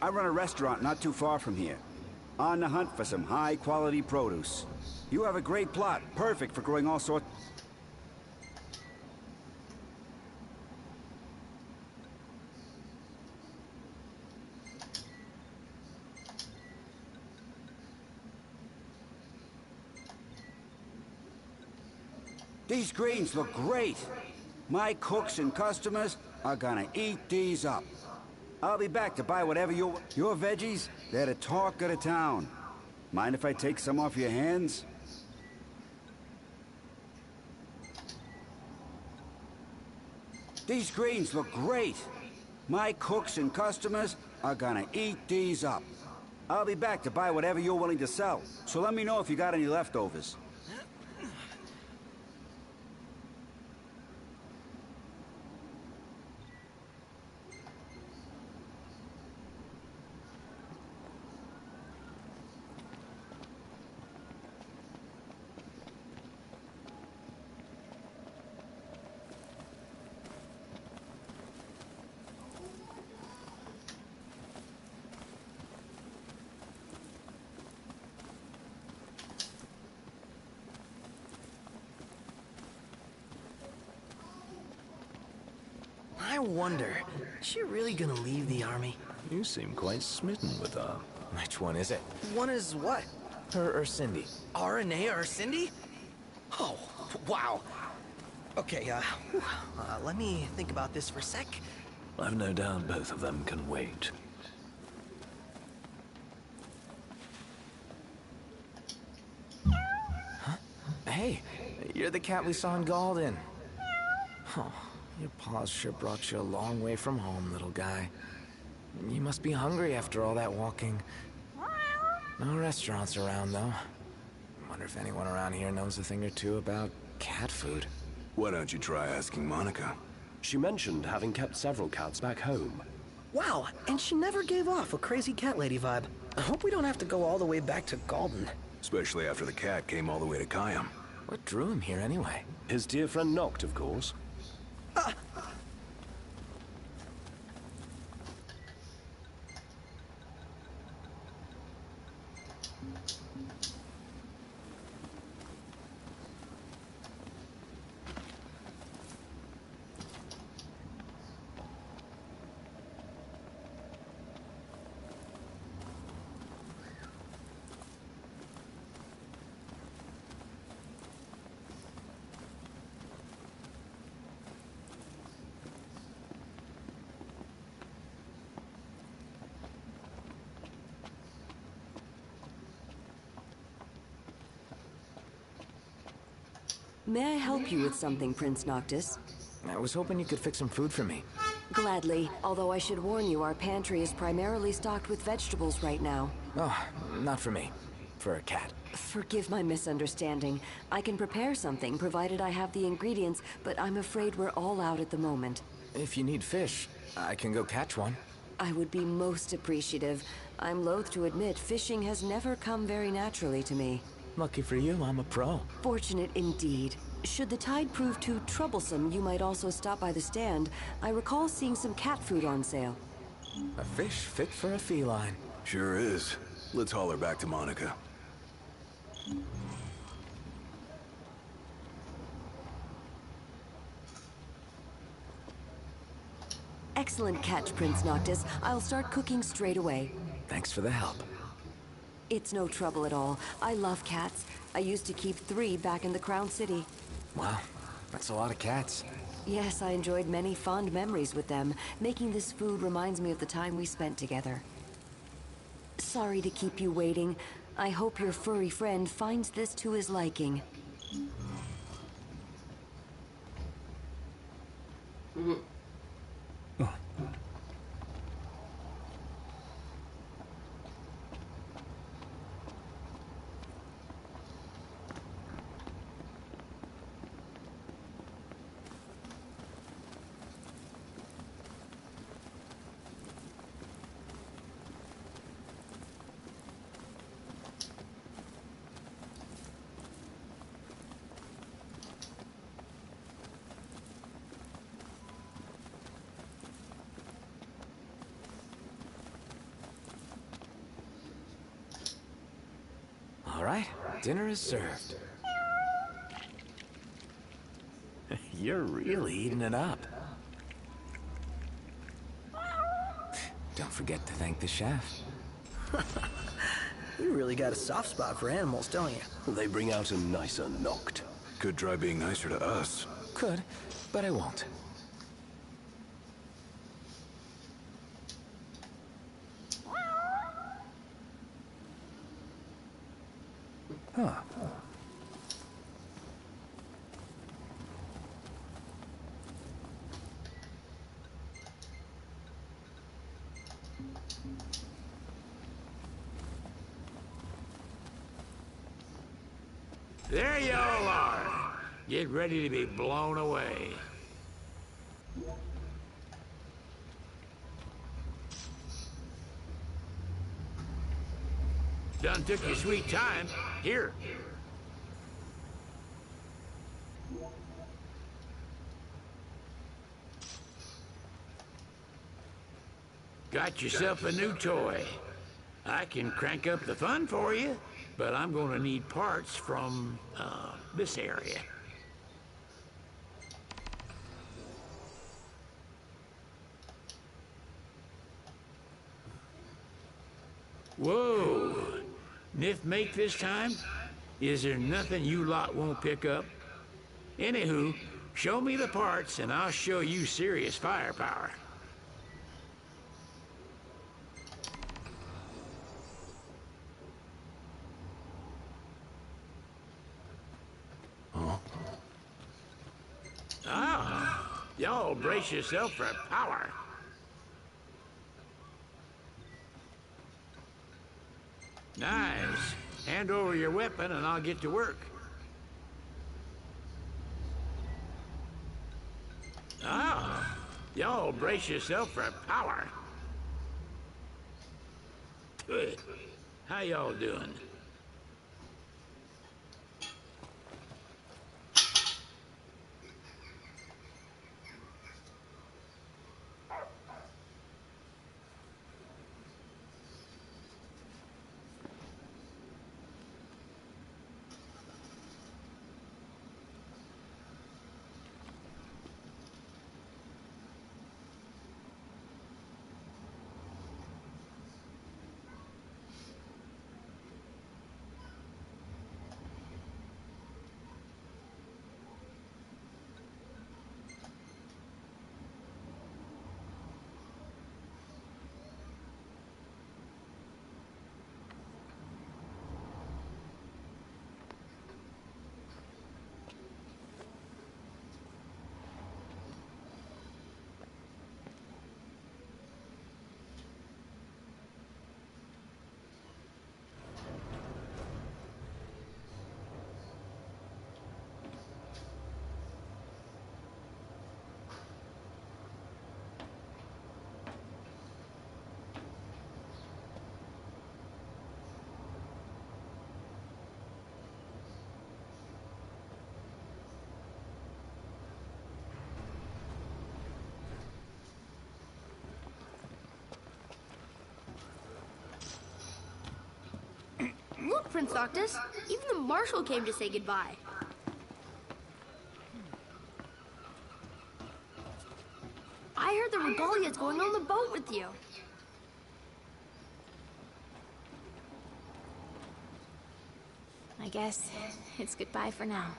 I run a restaurant not too far from here. On the hunt for some high-quality produce. You have a great plot, perfect for growing all sorts. These greens look great. My cooks and customers are gonna eat these up. I'll be back to buy whatever your veggies, they're the talk of the town. Mind if I take some off your hands? These greens look great. My cooks and customers are gonna eat these up. I'll be back to buy whatever you're willing to sell. So let me know if you got any leftovers. I wonder, is she really gonna leave the army? You seem quite smitten with her. Which one is it? One is what? Her or Cindy? RNA or Cindy? Oh, wow. Okay, let me think about this for a sec. I've no doubt both of them can wait. Huh? Hey, you're the cat we saw in Galden. Oh, your paws sure brought you a long way from home, little guy. You must be hungry after all that walking. No restaurants around, though. Wonder if anyone around here knows a thing or two about cat food. Why don't you try asking Monica? She mentioned having kept several cats back home. Wow, and she never gave off a crazy cat lady vibe. I hope we don't have to go all the way back to Galden. Especially after the cat came all the way to Kayam. What drew him here anyway? His dear friend Noct, of course. May I help you with something, Prince Noctis? I was hoping you could fix some food for me. Gladly, although I should warn you, our pantry is primarily stocked with vegetables right now. Oh, not for me. For a cat. Forgive my misunderstanding. I can prepare something, provided I have the ingredients, but I'm afraid we're all out at the moment. If you need fish, I can go catch one. I would be most appreciative. I'm loath to admit, fishing has never come very naturally to me. Lucky for you, I'm a pro. Fortunate indeed. Should the tide prove too troublesome, you might also stop by the stand. I recall seeing some cat food on sale. A fish fit for a feline. Sure is. Let's holler back to Monica. Excellent catch, Prince Noctis. I'll start cooking straight away. Thanks for the help. It's no trouble at all. I love cats. I used to keep 3 back in the Crown City. Wow, that's a lot of cats. Yes, I enjoyed many fond memories with them. Making this food reminds me of the time we spent together. Sorry to keep you waiting. I hope your furry friend finds this to his liking. All right, dinner is served. You're really eating it up. Don't forget to thank the chef. You really got a soft spot for animals, don't you? They bring out a nicer Noct. Could try being nicer to us. Could, but I won't. Huh. There you all are. Get ready to be blown away. Done took your sweet time. Here. Got yourself a new toy. I can crank up the fun for you, but I'm going to need parts from, this area. Whoa! Nif make this time? Is there nothing you lot won't pick up? Anywho, show me the parts and I'll show you serious firepower. Ah, y'all brace yourself for power. Nice. Hand over your weapon and I'll get to work. Ah, y'all brace yourself for power. Good. How y'all doing? Look, Prince Noctis, even the Marshal came to say goodbye. I heard the Regalia's going on the boat with you. I guess it's goodbye for now.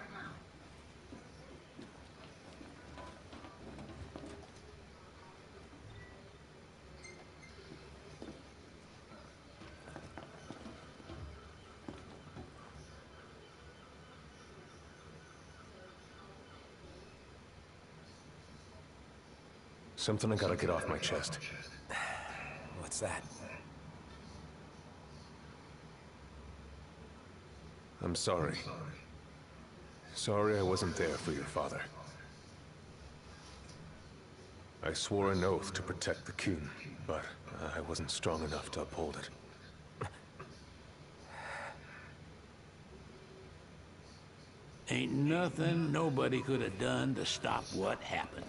Something I gotta get off my chest. What's that? I'm sorry. Sorry I wasn't there for your father. I swore an oath to protect the king, but I wasn't strong enough to uphold it. Ain't nothing nobody could have done to stop what happened.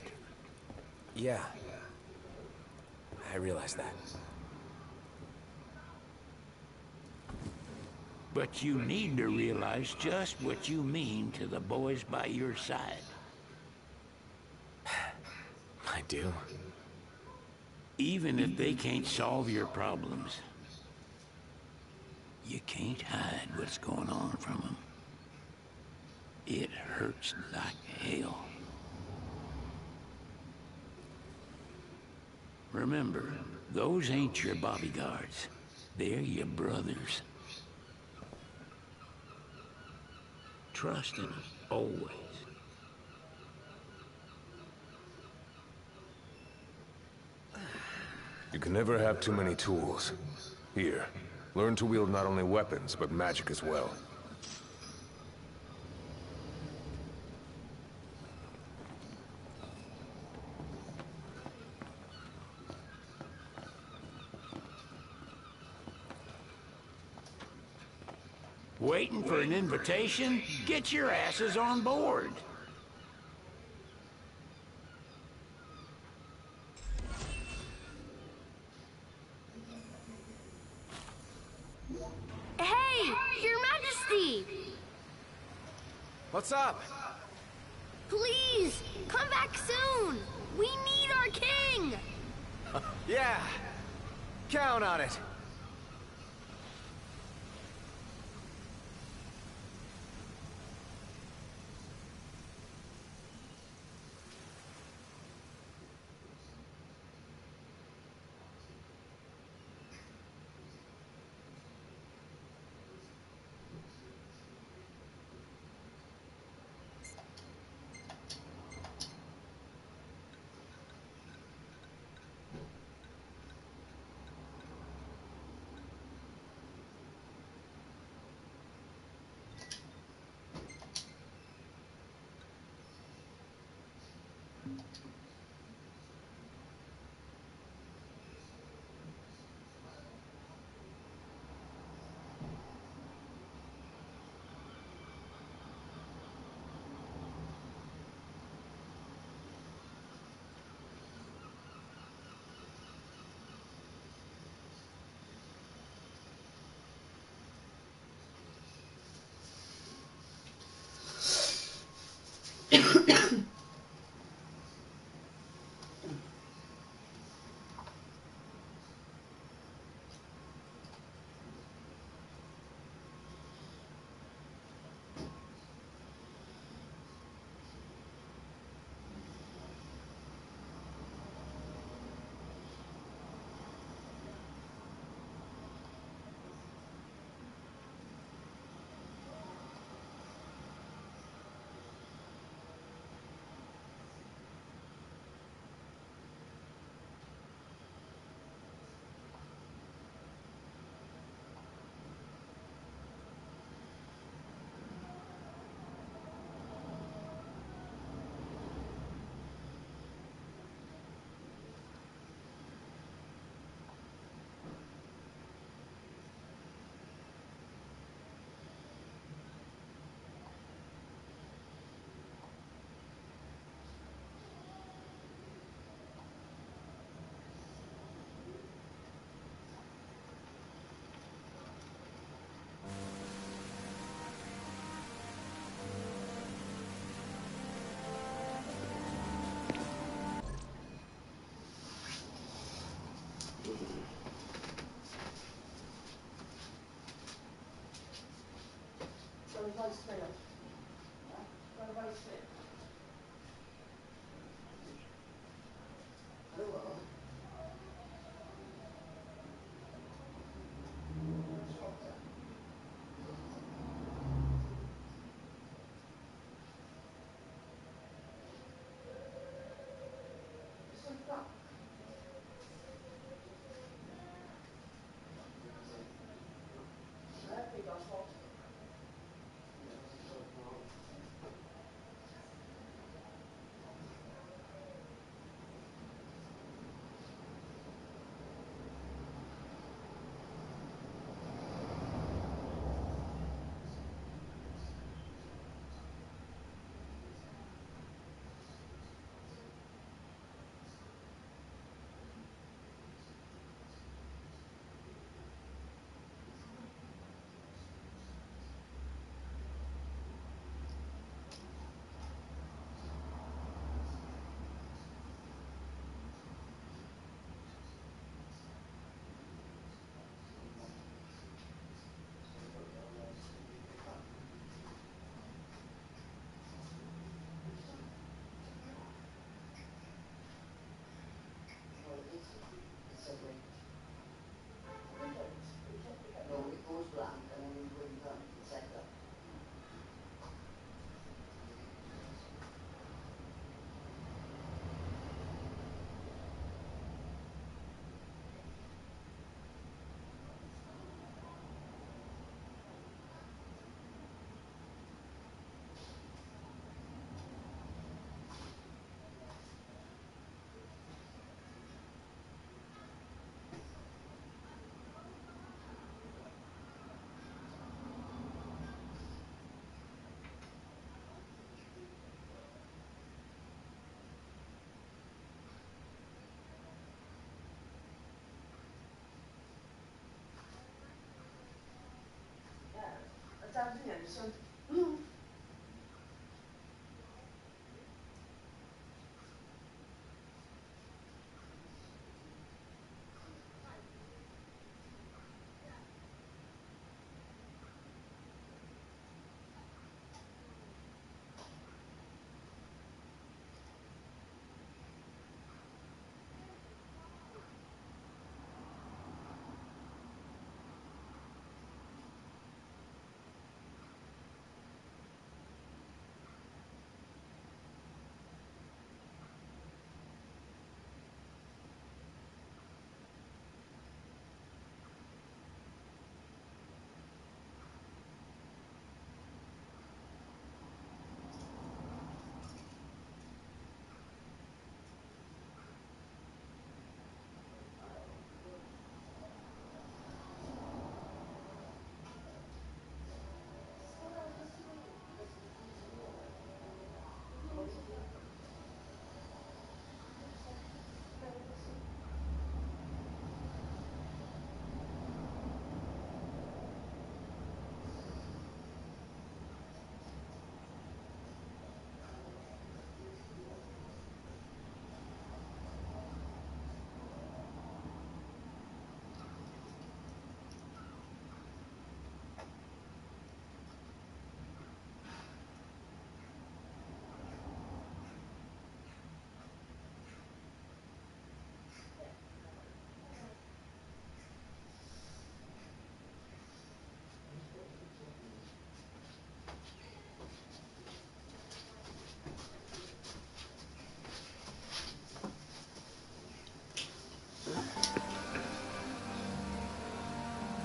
Yeah. I realize that. But you need to realize just what you mean to the boys by your side. I do. Even if they can't solve your problems, you can't hide what's going on from them. It hurts like hell. Remember, those ain't your bodyguards. They're your brothers. Trust in them, always. You can never have too many tools. Here, learn to wield not only weapons, but magic as well. Waiting for an invitation? Get your asses on board. Hey, Your Majesty! What's up? Please, come back soon! We need our king! Yeah. Count on it.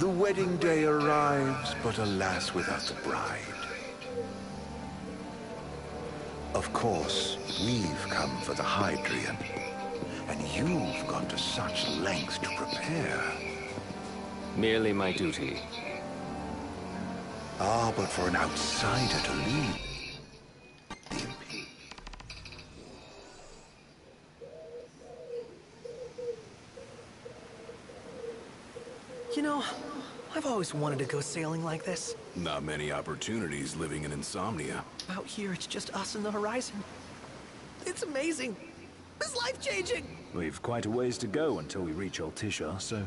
The wedding day arrives, but alas, without the bride. Of course, we've come for the Hydrian, and you've gone to such lengths to prepare. Merely my duty. Ah, but for an outsider to lead. You know, I've always wanted to go sailing like this. Not many opportunities living in Insomnia. Out here, it's just us and the horizon. It's amazing. It's life-changing. We've quite a ways to go until we reach Altisha, so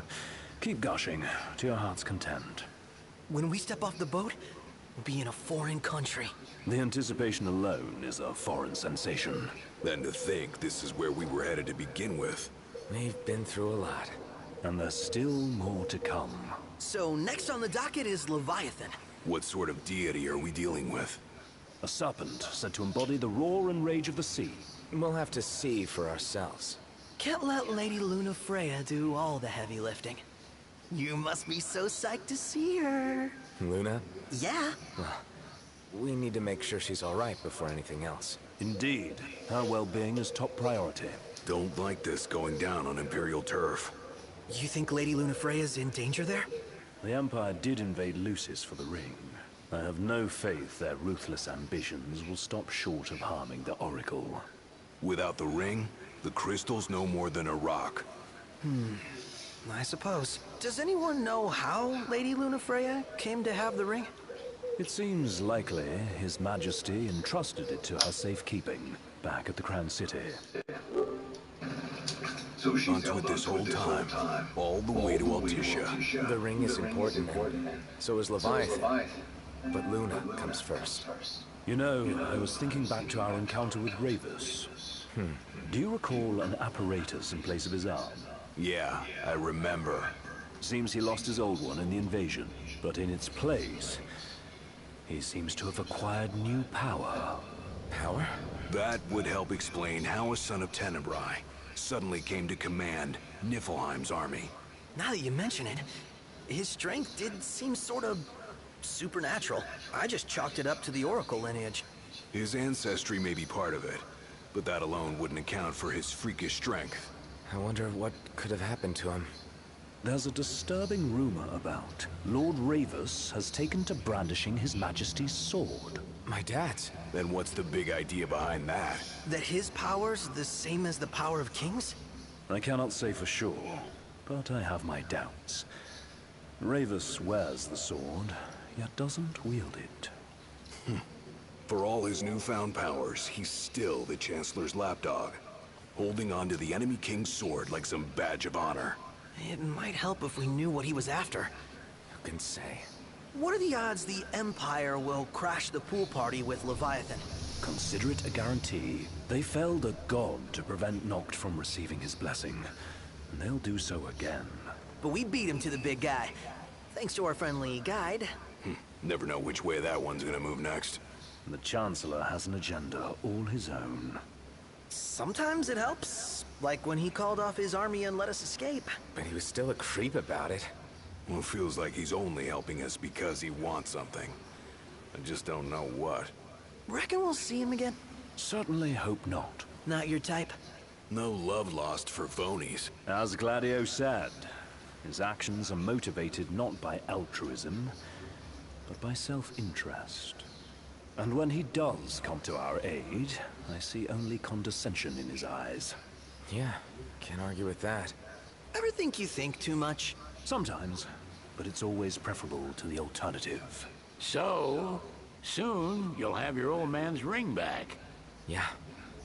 keep gushing to your heart's content. When we step off the boat, Be in a foreign country. The anticipation alone is a foreign sensation. Then to think this is where we were headed to begin with. We've been through a lot. And there's still more to come. So next on the docket is Leviathan. What sort of deity are we dealing with? A serpent said to embody the roar and rage of the sea. We'll have to see for ourselves. Can't let Lady Lunafreya do all the heavy lifting. You must be so psyched to see her. Luna? Yeah. Well, we need to make sure she's all right before anything else. Indeed. Her well-being is top priority. Don't like this going down on Imperial turf. You think Lady Lunafreya's in danger there? The Empire did invade Lucis for the ring. I have no faith their ruthless ambitions will stop short of harming the Oracle. Without the ring, the crystal's no more than a rock. I suppose. Does anyone know how Lady Lunafreya came to have the ring? It seems likely His Majesty entrusted it to her safekeeping back at the Crown City. Onto it this whole time, all the way to Altissia. The ring is important now. So is Leviathan. But Luna comes first. You know, I was thinking back to our encounter with Ravus. Do you recall an apparatus in place of his arm? Yeah, I remember. Seems he lost his old one in the invasion, but in its place, he seems to have acquired new power. Power? That would help explain how a son of Tenebrae suddenly came to command Niflheim's army. Now that you mention it, his strength did seem sort of supernatural. I just chalked it up to the Oracle lineage. His ancestry may be part of it, but that alone wouldn't account for his freakish strength. I wonder what could have happened to him. There's a disturbing rumor about Lord Ravus has taken to brandishing His Majesty's sword. My dad's? Then what's the big idea behind that? That his power's the same as the power of kings? I cannot say for sure, but I have my doubts. Ravus wears the sword, yet doesn't wield it. For all his newfound powers, he's still the Chancellor's lapdog, holding on to the enemy king's sword like some badge of honor. It might help if we knew what he was after. Who can say? What are the odds the Empire will crash the pool party with Leviathan? Consider it a guarantee. They felled a god to prevent Noct from receiving his blessing, and they'll do so again. But we beat him to the big guy, thanks to our friendly guide. Never know which way that one's gonna move next. The Chancellor has an agenda all his own. Sometimes it helps, like when he called off his army and let us escape. But he was still a creep about it. Well, it feels like he's only helping us because he wants something. I just don't know what. Reckon we'll see him again? Certainly hope not. Not your type? No love lost for phonies. As Gladio said, his actions are motivated not by altruism, but by self-interest. And when he does come to our aid, I see only condescension in his eyes. Yeah, can't argue with that. Ever think you think too much? Sometimes, but it's always preferable to the alternative. So, soon you'll have your old man's ring back. Yeah,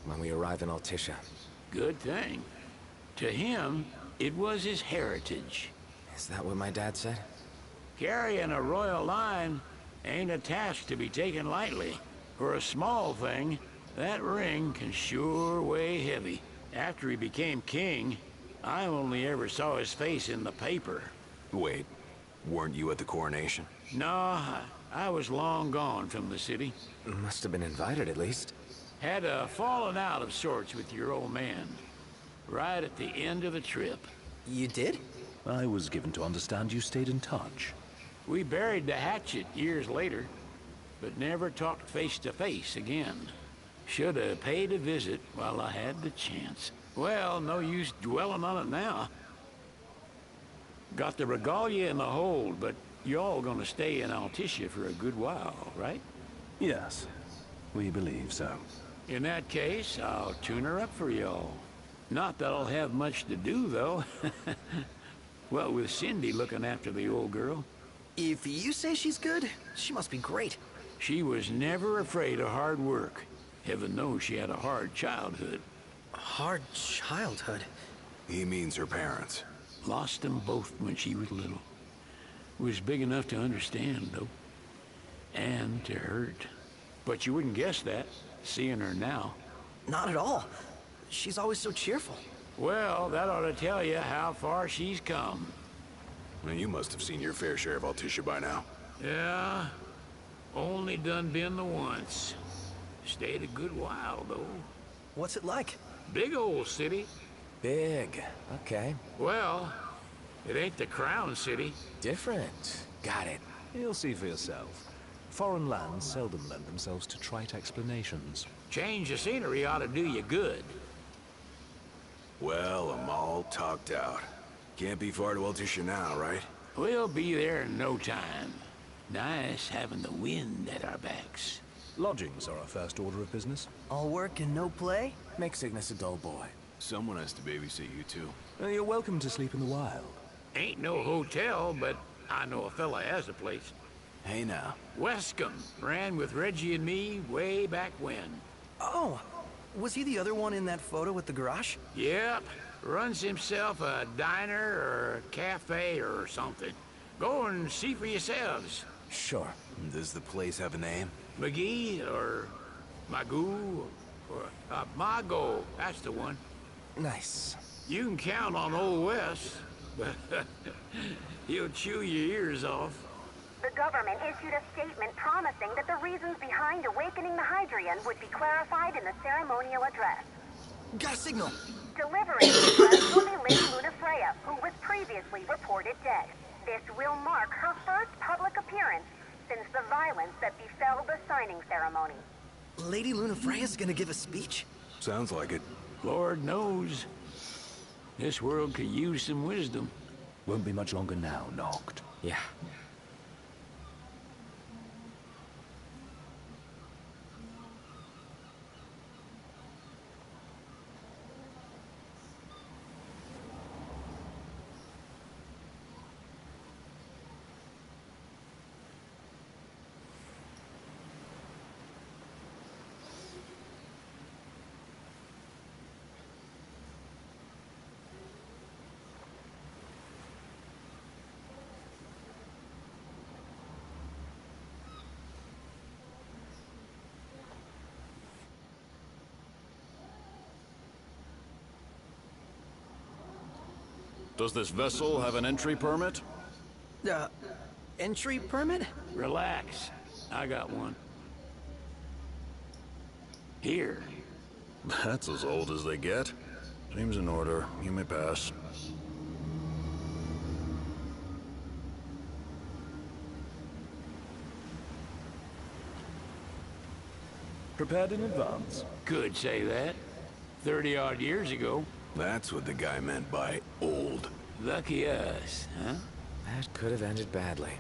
when we arrive in Altissia. Good thing. To him, it was his heritage. Is that what my dad said? Carrying a royal line ain't a task to be taken lightly. For a small thing, that ring can sure weigh heavy. After he became king, I only ever saw his face in the paper. Wait, weren't you at the coronation? No, I was long gone from the city. Must have been invited at least. Had a falling out of sorts with your old man. Right at the end of the trip. You did? I was given to understand you stayed in touch. We buried the hatchet years later, but never talked face to face again. Should have paid a visit while I had the chance. Well, no use dwelling on it now. Got the regalia in the hold, but y'all gonna stay in Altissia for a good while, right? Yes, we believe so. In that case, I'll tune her up for y'all. Not that I'll have much to do, though. Well, with Cindy looking after the old girl. If you say she's good, she must be great. She was never afraid of hard work. Heaven knows she had a hard childhood. Hard childhood? He means her parents. Lost them both when she was little. Was big enough to understand, though. and to hurt. But you wouldn't guess that, seeing her now. Not at all. She's always so cheerful. Well, that ought to tell you how far she's come. Well, you must have seen your fair share of Altissia by now. Yeah, only done been the once. Stayed a good while, though. What's it like? Big old city. Big. Okay. Well, it ain't the Crown City. Different. Got it. You'll see for yourself. Foreign lands seldom lend themselves to trite explanations. Change of scenery ought to do you good. Well, I'm all talked out. Can't be far to Altissia now, right? We'll be there in no time. Nice having the wind at our backs. Lodgings are our first order of business. All work and no play? Make Cygnus a dull boy. Someone has to babysit you two. You're welcome to sleep in the wild. Ain't no hotel, but I know a fella has a place. Hey now. Wescombe ran with Reggie and me way back when. Oh, was he the other one in that photo with the garage? Yep. Runs himself a diner or a cafe or something. Go and see for yourselves. Sure. Does the place have a name? McGee or Magoo or Mago. That's the one. Nice. You can count on Old Wes, but he'll chew your ears off. The government issued a statement promising that the reasons behind awakening the Hydrian would be clarified in the ceremonial address. Got a signal. Delivering the address will be Lady Lunafreya, who was previously reported dead. This will mark her first public appearance since the violence that befell the signing ceremony. Lady Lunafreya's gonna give a speech? Sounds like it. Lord knows. This world could use some wisdom. Won't be much longer now, Noct. Yeah. Does this vessel have an entry permit? Entry permit? Relax. I got one. Here. That's as old as they get. Seems in order. You may pass. Prepared in advance? Could say that. 30-odd years ago. That's what the guy meant by old. Lucky us, huh? That could have ended badly.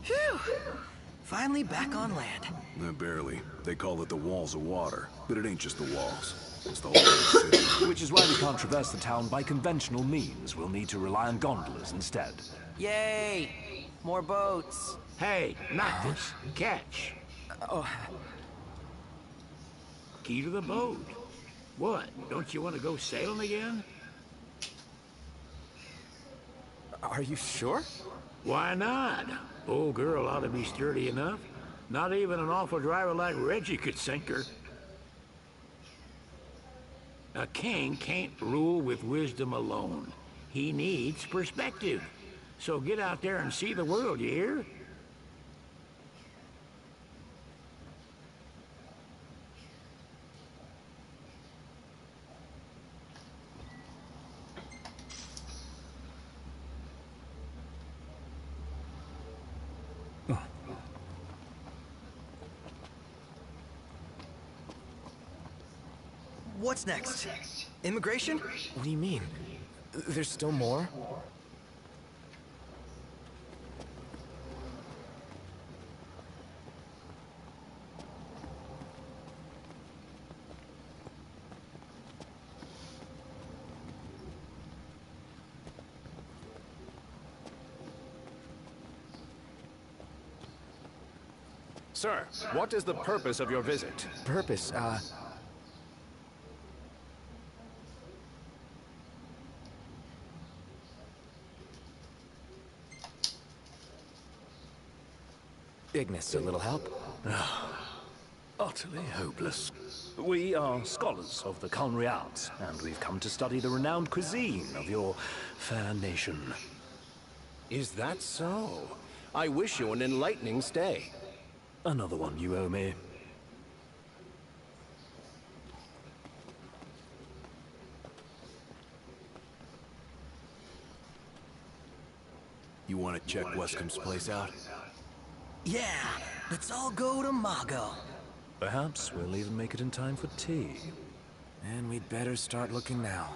Phew! Finally back on land. Barely. They call it the Walls of Water, but it ain't just the walls. It's the whole city. Which is why we can't traverse the town by conventional means. We'll need to rely on gondolas instead. Yay! More boats. Hey, not this. Catch. Oh. Key to the boat. What? Don't you want to go sailing again? Are you sure? Why not? Old girl ought to be sturdy enough. Not even an awful driver like Reggie could sink her. A king can't rule with wisdom alone. He needs perspective. So get out there and see the world, you hear? What's next? Immigration? What do you mean? There's still more? Sir, what is the purpose of your visit? Purpose, Ignis, a little help? Utterly hopeless. We are scholars of the culinary arts, and we've come to study the renowned cuisine of your fair nation. Is that so? I wish you an enlightening stay. Another one you owe me. You want to check Wescom's place out? Yeah, let's all go to Mago. Perhaps we'll even make it in time for tea. And we'd better start looking now.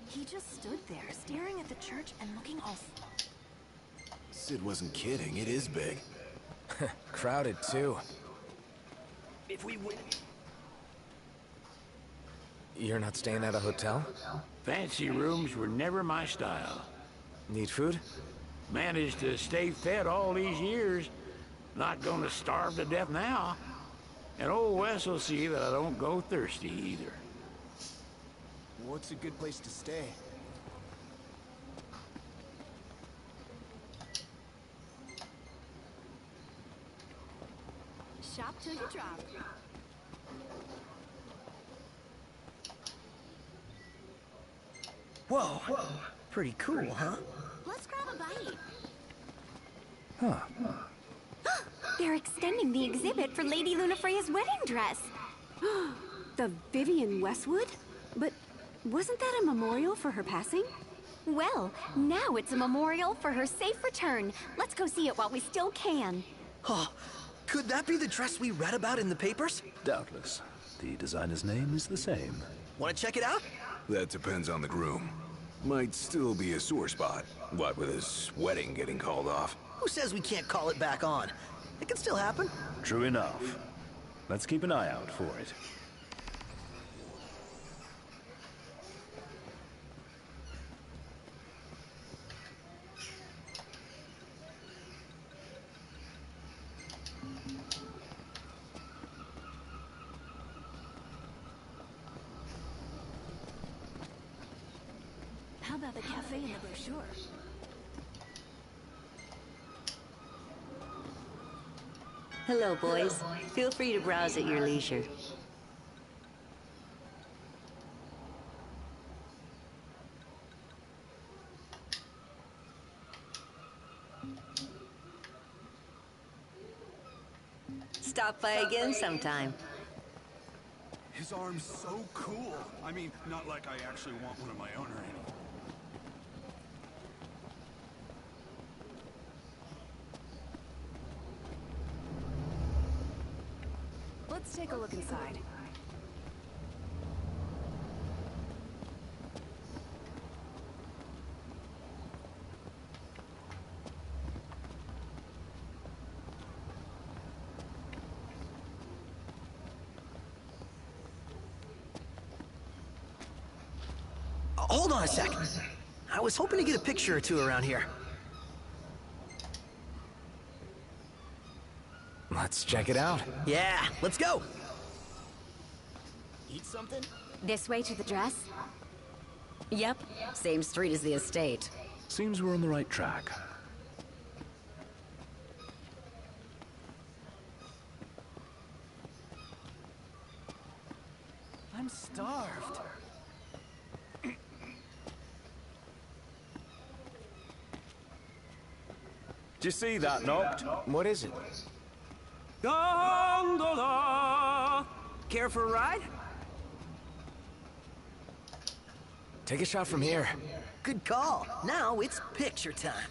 He just stood there, staring at the church and looking all... Sid wasn't kidding, it is big. Crowded, too. If we win... You're not staying at a hotel? Fancy rooms were never my style. Need food? Managed to stay fed all these years. Not gonna starve to death now. And old Wes will see that I don't go thirsty either. What's a good place to stay? Shop till you drop. Whoa, pretty cool, huh? Let's grab a bite. Huh. They're extending the exhibit for Lady Lunafreya's wedding dress. The Vivian Westwood? But wasn't that a memorial for her passing? Well, now it's a memorial for her safe return. Let's go see it while we still can. Oh, could that be the dress we read about in the papers? Doubtless. The designer's name is the same. Want to check it out? That depends on the groom. Might still be a sore spot, what with his wedding getting called off. Who says we can't call it back on? It can still happen. True enough. Let's keep an eye out for it. How about the cafe in the brochure? Hello, boys. Feel free to browse at your leisure. Stop by again sometime. His arm's so cool. I mean, not like I actually want one of my own or anything. Let's take a look inside. Hold on a sec. I was hoping to get a picture or two around here. Let's check it out. Yeah, let's go. Eat something? This way to the dress? Yep, same street as the estate. Seems we're on the right track. I'm starved. Do you see that, Noct? What is it? Gondola! Care for a ride? Take a shot from here. Good call. Now it's picture time.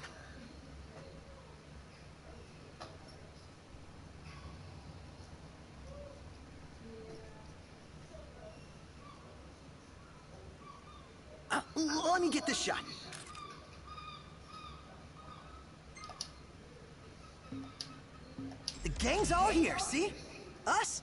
Let me get this shot. The gang's all here, see? Us?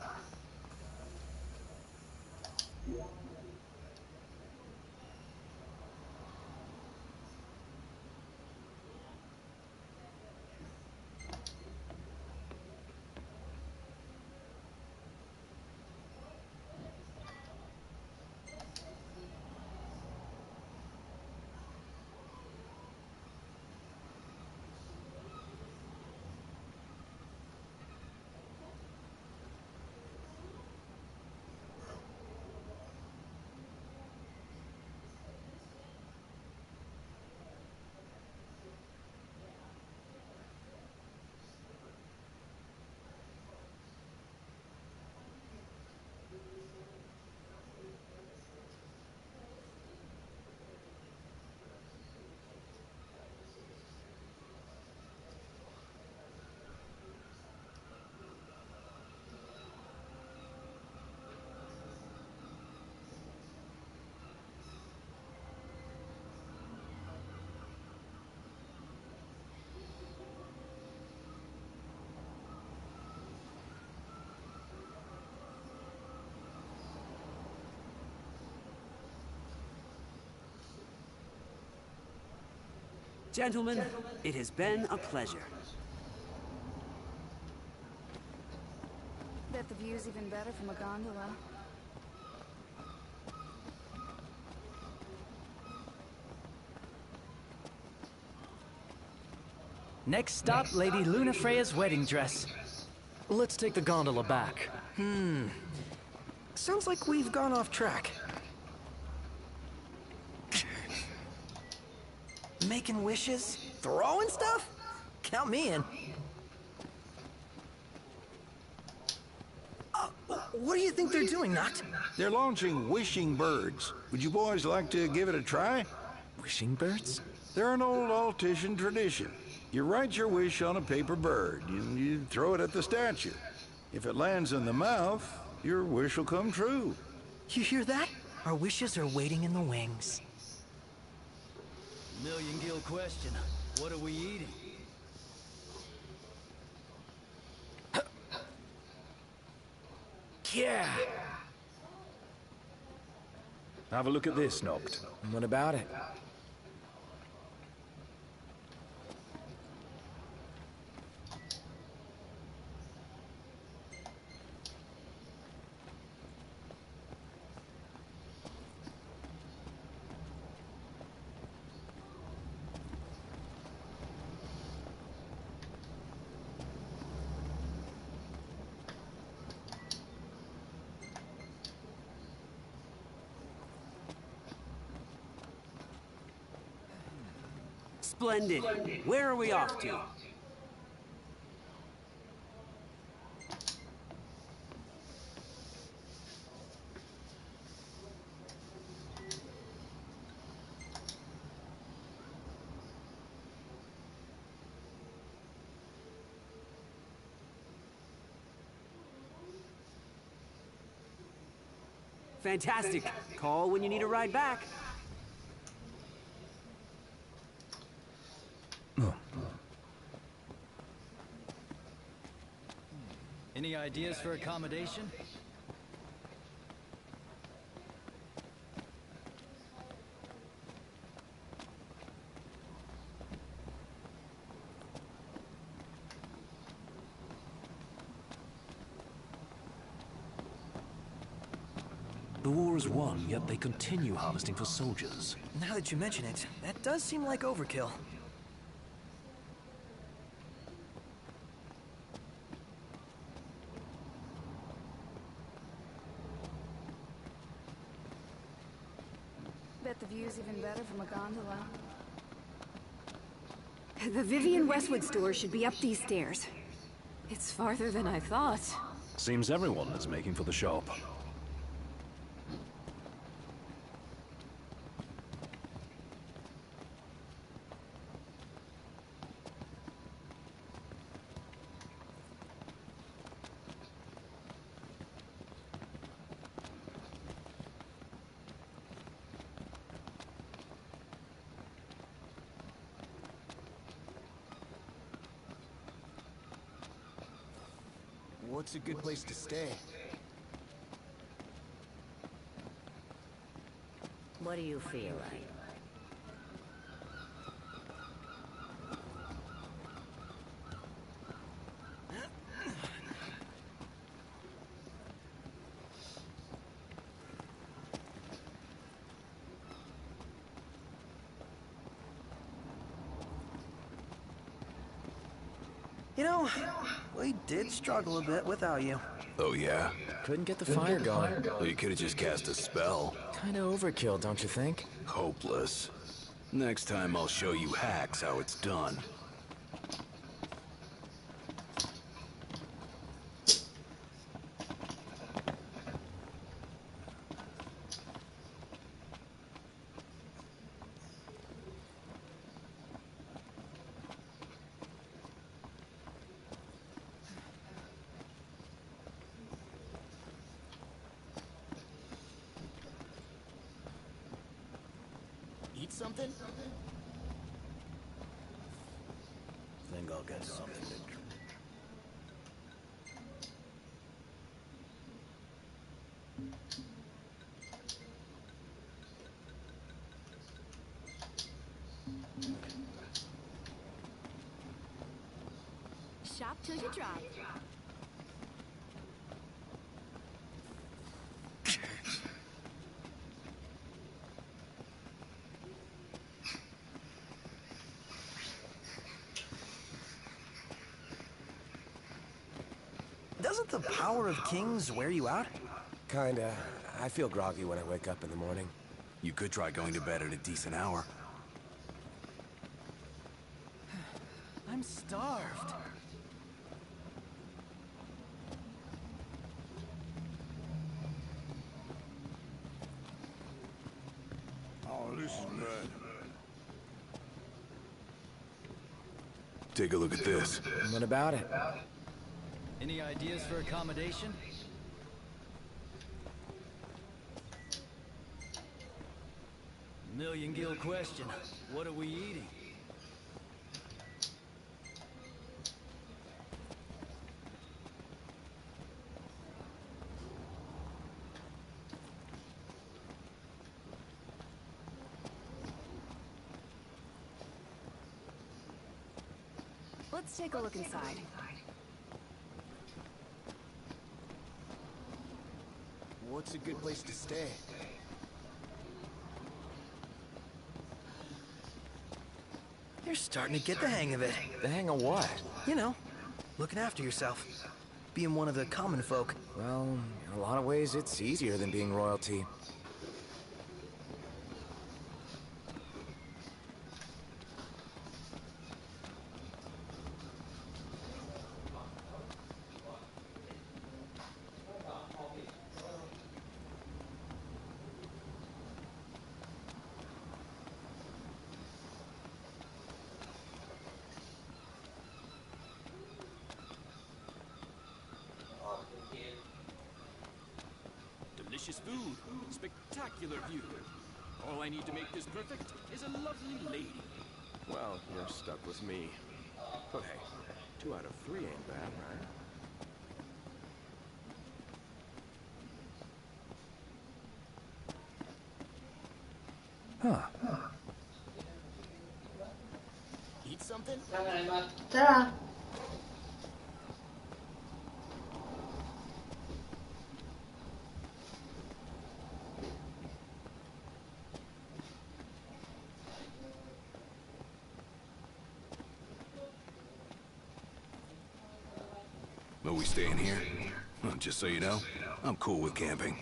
Gentlemen, it has been a pleasure. Bet the view's even better from a gondola. Next stop, Lady Lunafreya's wedding dress. Let's take the gondola back. Sounds like we've gone off track. Making wishes? Throwing stuff? Count me in. What do you think they're doing, Noct? They're launching wishing birds. Would you boys like to give it a try? Wishing birds? They're an old Altian tradition. You write your wish on a paper bird, and you throw it at the statue. If it lands in the mouth, your wish will come true. You hear that? Our wishes are waiting in the wings. Million-gill question. What are we eating? Yeah! Have a look at this, Noct. What about it? Splendid. Where are we off to? Fantastic. Call when you need a ride back. Any ideas for accommodation? The war is won, yet they continue harvesting for soldiers. Now that you mention it, that does seem like overkill. Bet the view's even better from a gondola. The Vivian Westwood store should be up these stairs. It's farther than I thought. Seems everyone is making for the shop. What's a good place to stay? What do you feel like? You know, we did struggle a bit without you. Oh, yeah? Couldn't get the fire going. Well, you could have just cast a spell. Kinda overkill, don't you think? Hopeless. Next time I'll show you hacks how it's done. Eat something? Think I'll get something to drink. Shop till you drop. Doesn't the power of kings wear you out? Kinda. I feel groggy when I wake up in the morning. You could try going to bed at a decent hour. I'm starved. Oh, this is good. Take a look at this. What about it? Any ideas for accommodation? Million gill question. What are we eating? Let's take a look inside. What's a good place to stay? You're starting to get the hang of it. The hang of what? You know, looking after yourself. Being one of the common folk. Well, in a lot of ways, it's easier than being royalty. Delicious food, spectacular view. All I need to make this perfect is a lovely lady. Well, you're stuck with me. But hey, 2 out of 3 ain't bad, right? Huh. Eat something? Ta-da! Are we staying here? Well, just so you know, I'm cool with camping.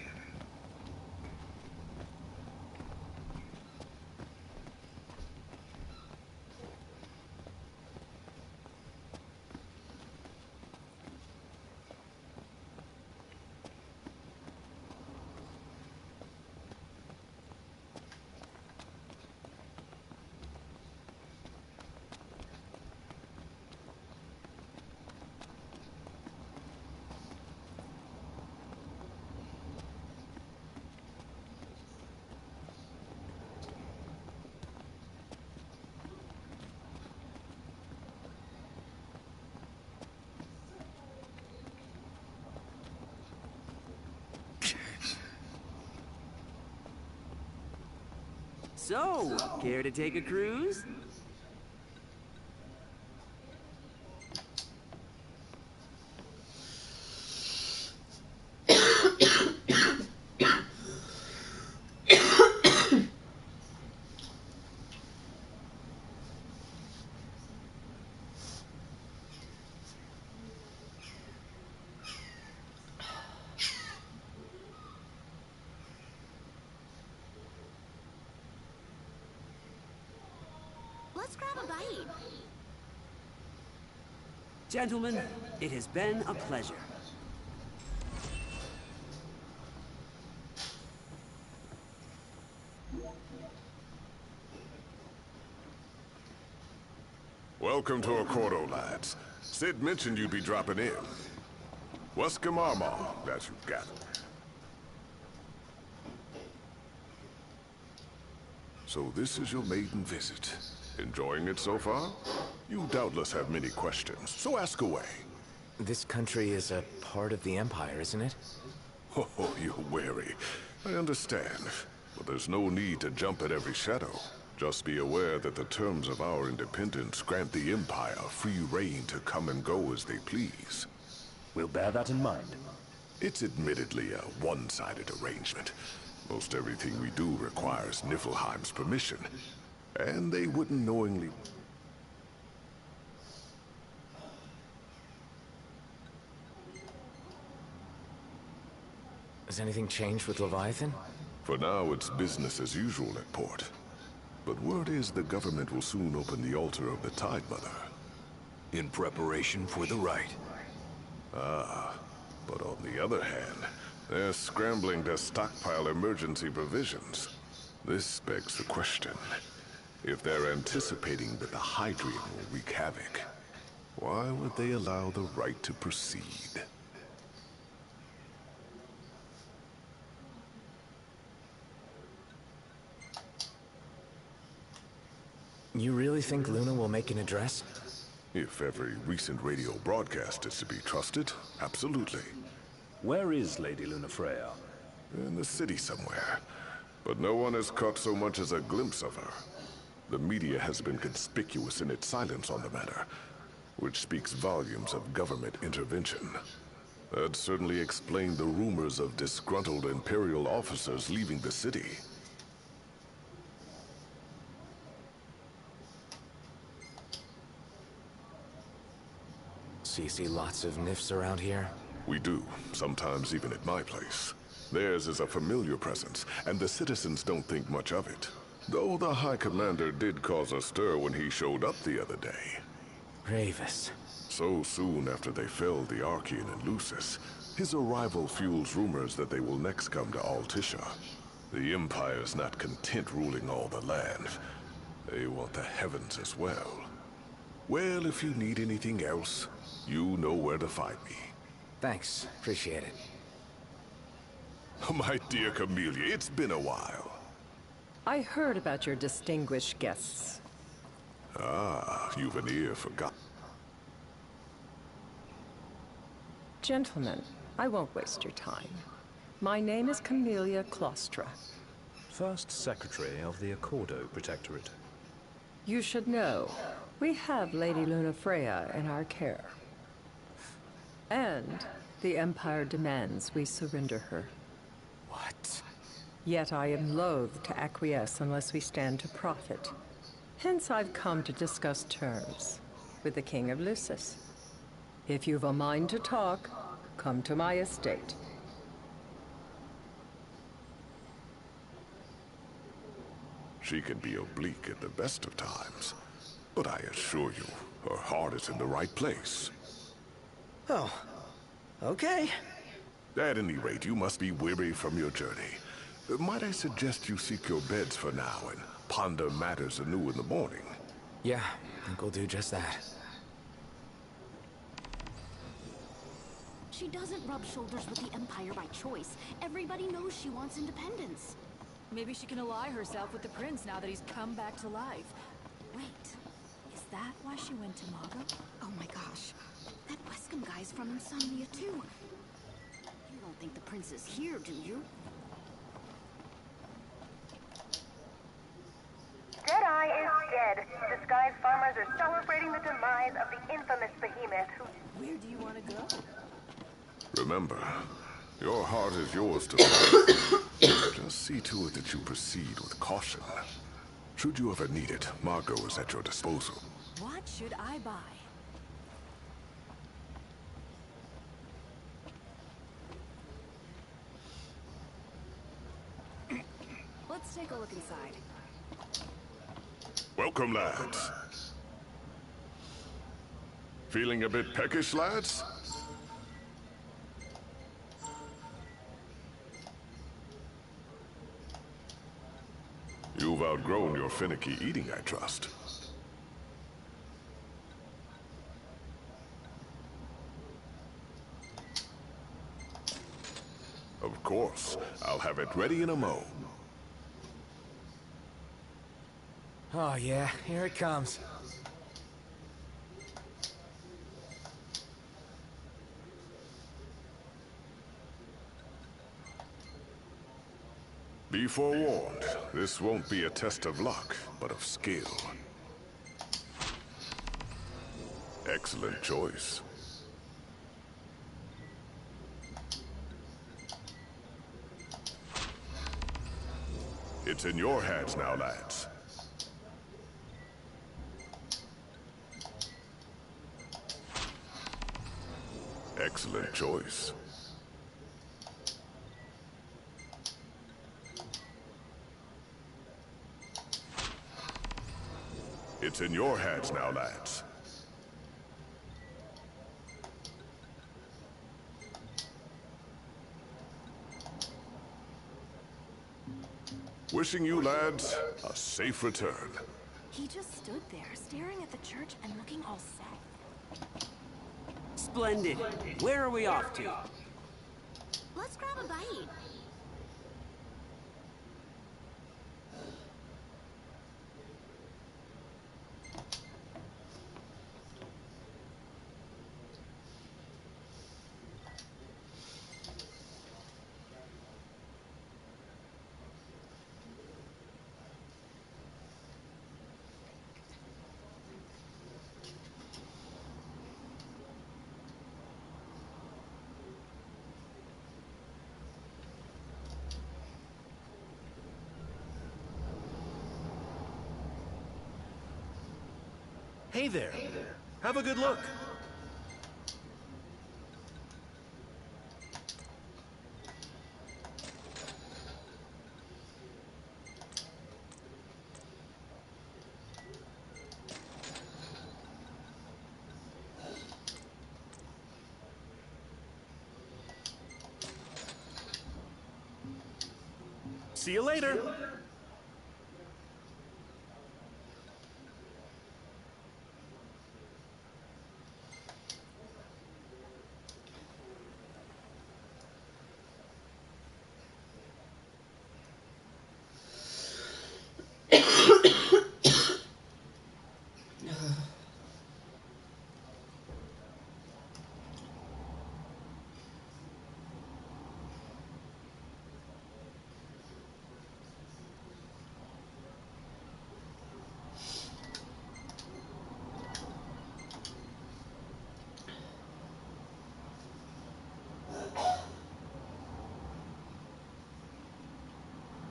So, care to take a cruise? Let's grab a bite. Gentlemen, it has been a pleasure. Welcome to Accordo, lads. Sid mentioned you'd be dropping in. Weskamama, as you gather. So this is your maiden visit. Enjoying it so far? You doubtless have many questions, so ask away. This country is a part of the Empire, isn't it? Oh, you're wary. I understand. But there's no need to jump at every shadow. Just be aware that the terms of our independence grant the Empire free reign to come and go as they please. We'll bear that in mind. It's admittedly a one-sided arrangement. Most everything we do requires Niflheim's permission. And they wouldn't knowingly... Has anything changed with Leviathan? For now, it's business as usual at port. But word is the government will soon open the altar of the Tide Mother. In preparation for the rite. Ah, but on the other hand, they're scrambling to stockpile emergency provisions. This begs the question. If they're anticipating that the Hydrian will wreak havoc, why would they allow the rite to proceed? You really think Luna will make an address? If every recent radio broadcast is to be trusted, absolutely. Where is Lady Lunafreya? In the city somewhere. But no one has caught so much as a glimpse of her. The media has been conspicuous in its silence on the matter, which speaks volumes of government intervention. That certainly explained the rumors of disgruntled Imperial officers leaving the city. So you see lots of Nifs around here? We do, sometimes even at my place. Theirs is a familiar presence, and the citizens don't think much of it. Though the High Commander did cause a stir when he showed up the other day. Ravis. So soon after they felled the Archean and Lucis, his arrival fuels rumors that they will next come to Altisha. The Empire's not content ruling all the land. They want the heavens as well. Well, if you need anything else, you know where to find me. Thanks. Appreciate it. My dear Camellia, it's been a while. I heard about your distinguished guests. Ah, you've an ear for God. Gentlemen, I won't waste your time. My name is Camellia Claustra. First Secretary of the Accordo Protectorate. You should know, we have Lady Lunafreya in our care. And the Empire demands we surrender her. What? Yet I am loath to acquiesce unless we stand to profit. Hence I've come to discuss terms with the King of Lucis. If you've a mind to talk, come to my estate. She can be oblique at the best of times, but I assure you, her heart is in the right place. Oh, okay. At any rate, you must be weary from your journey. Might I suggest you seek your beds for now and ponder matters anew in the morning? Yeah, I think we'll do just that. She doesn't rub shoulders with the Empire by choice. Everybody knows she wants independence. Maybe she can ally herself with the prince now that he's come back to life. Wait, is that why she went to Mago? Oh my gosh. That Wescom guy's from Insomnia too. You don't think the prince is here, do you? are celebrating the demise of the infamous behemoth who... Where do you want to go? Remember, your heart is yours to follow. Just see to it that you proceed with caution. Should you ever need it, Margot is at your disposal. What should I buy? Let's take a look inside. Welcome, lads. Feeling a bit peckish, lads? You've outgrown your finicky eating, I trust. Of course. I'll have it ready in a mo. Oh yeah, here it comes. Be forewarned, this won't be a test of luck, but of skill. Excellent choice. It's in your hands now, lads. Excellent choice. It's in your hands now, lads. Wishing you lads a safe return. He just stood there, staring at the church and looking all sad. Splendid. Where are we off to? Let's grab a bite. Hey there. Have a good look. See you later.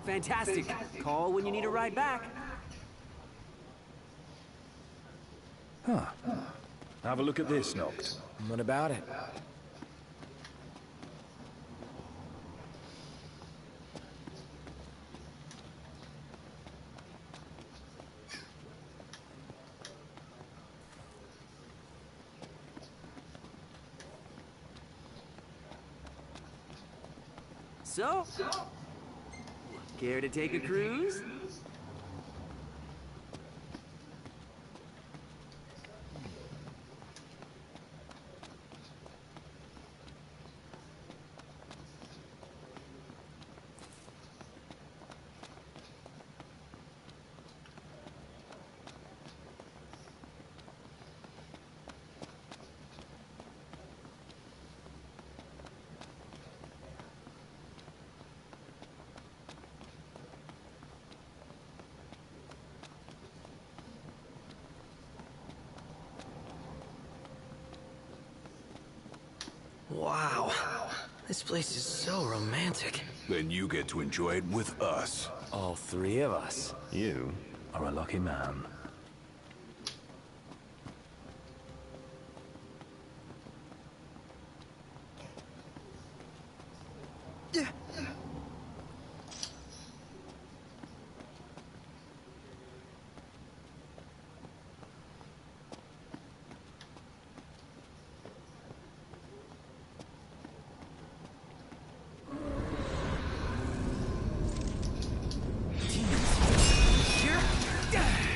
Fantastic. Call when you need a ride back. Huh. Have a look at this, Noct. What about it? So, care to take a cruise? This place is so romantic. Then you get to enjoy it with us. All three of us. You are a lucky man.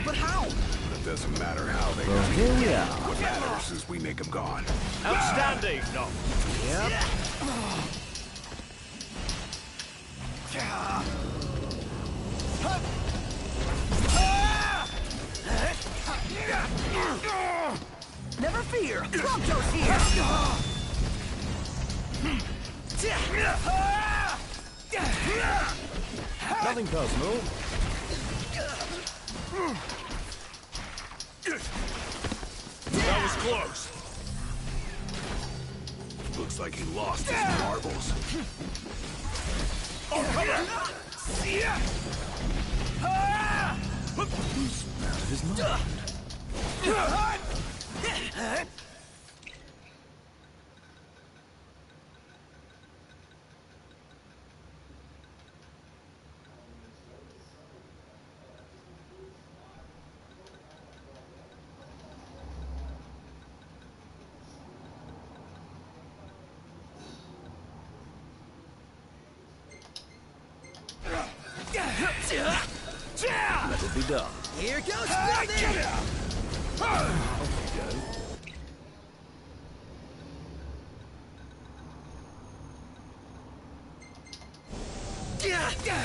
But how? It doesn't matter how they Well, got here we here. are. What matters is we make them gone. Outstanding! No. Yep. Never fear! Prompto's here! Nothing personal. That was close. Looks like he lost his marbles. Oh, come on! He's out of his mind. Let it be done. Here goes nothing! Off you go.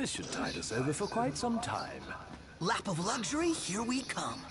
This should tide us over for quite some time. Lap of luxury, here we come.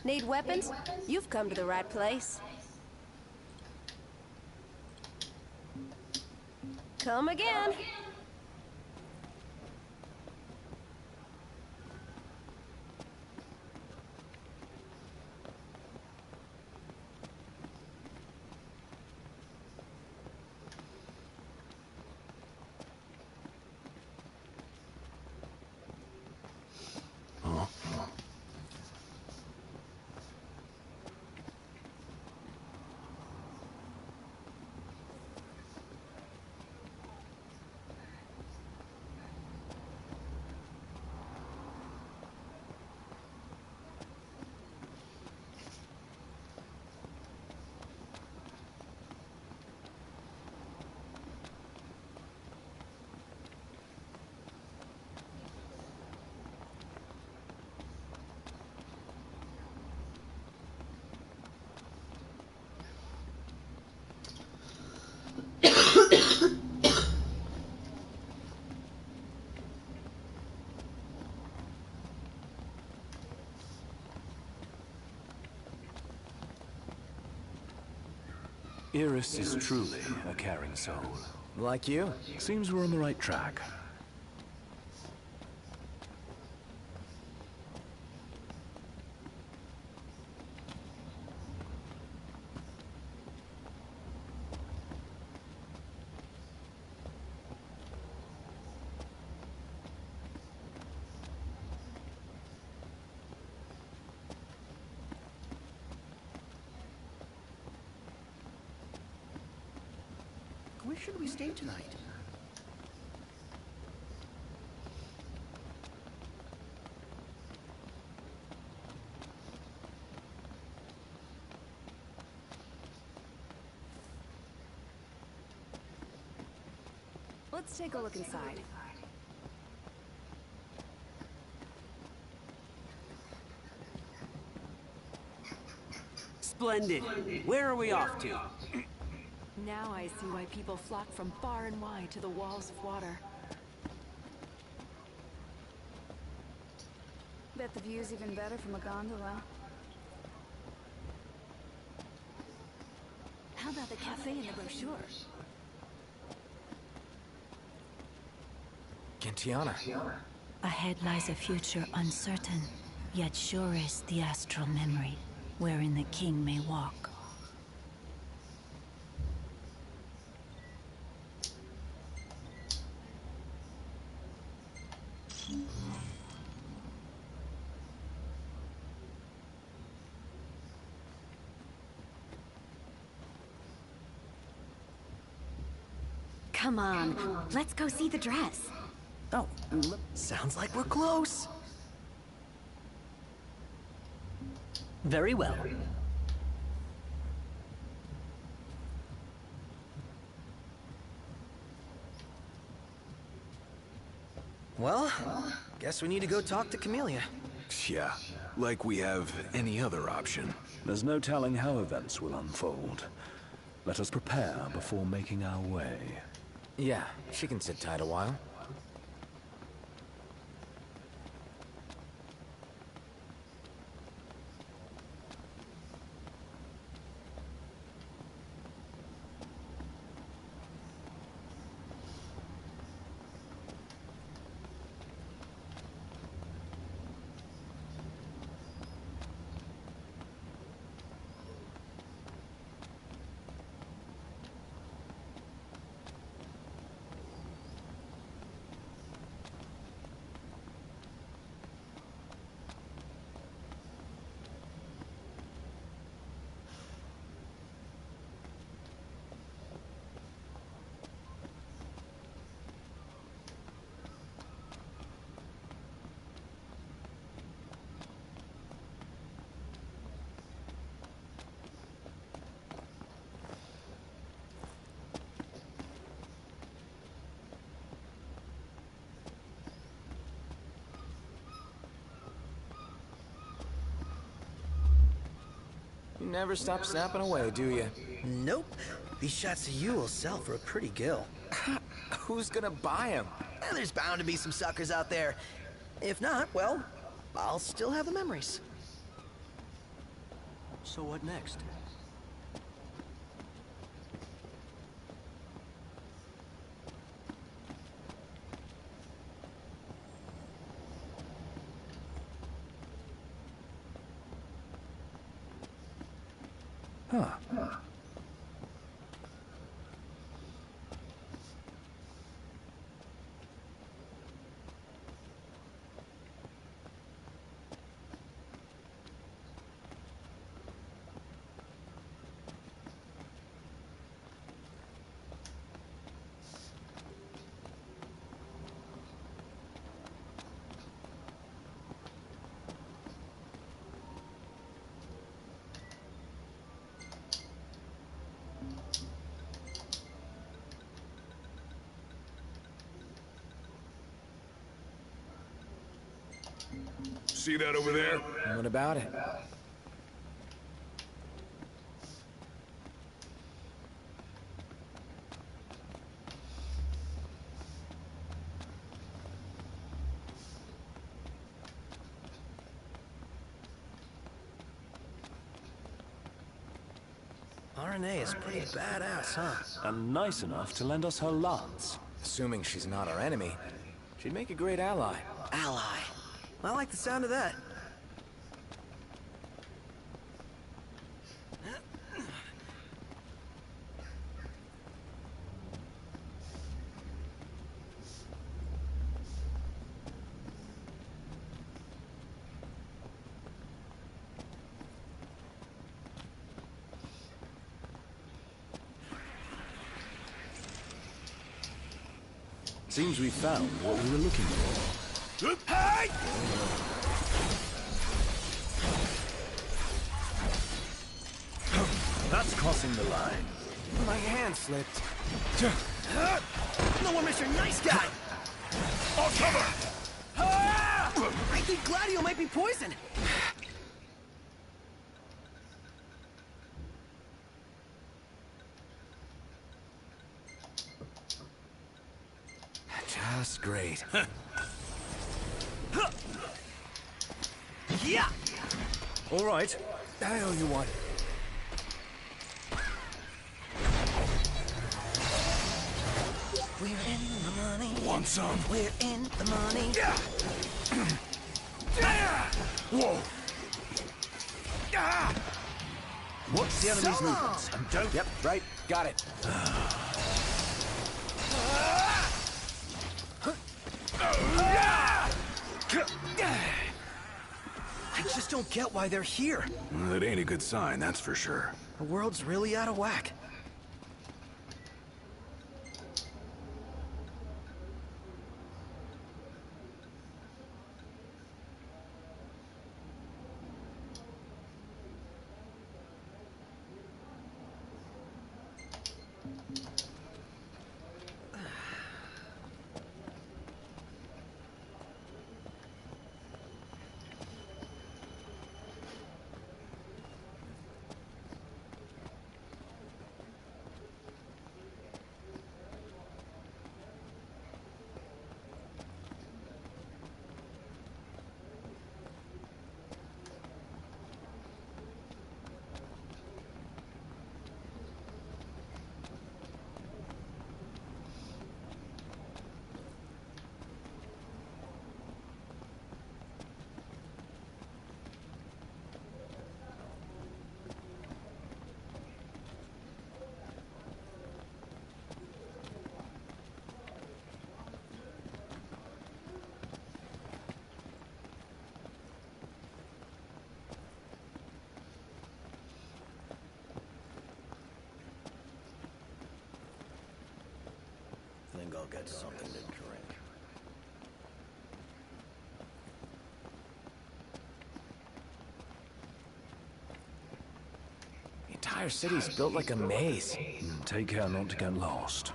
Need weapons? You've come to the right place. Come again. Iris is truly a caring soul. Like you? Seems we're on the right track. Where should we stay tonight? Let's take a look inside. Splendid. Where are we off to? Now I see why people flock from far and wide to the walls of water. Bet the view's even better from a gondola. How about the cafe in the brochure? Gentiana. Ahead lies a future uncertain, yet sure is the astral memory, wherein the king may walk. Come on, let's go see the dress. Oh, sounds like we're close. Very well. Well, guess we need to go talk to Camellia. Yeah, like we have any other option. There's no telling how events will unfold. Let us prepare before making our way. Yeah, she can sit tight a while. You never stop snapping away, do you? Nope. These shots of you will sell for a pretty gill. Who's gonna buy them? There's bound to be some suckers out there. If not, well, I'll still have the memories. So what next? Huh. See that over there? What about it? RNA is pretty badass, huh? And nice enough to lend us her lance. Assuming she's not our enemy, she'd make a great ally. Ally. I like the sound of that. Seems we found what we were looking for. Hey! That's crossing the line. My hand slipped. No one miss your nice guy! On cover! I think Gladio might be poisoned. Just great. Yeah! All right. I owe you one. We're in the money. Want some? We're in the money. Yeah. Whoa. Watch the enemy's movements and don't. Yep, right. Got it. I just don't get why they're here. That ain't a good sign, that's for sure. The world's really out of whack. Think I'll get something to drink. The entire city's built like a maze. Take care not to get lost.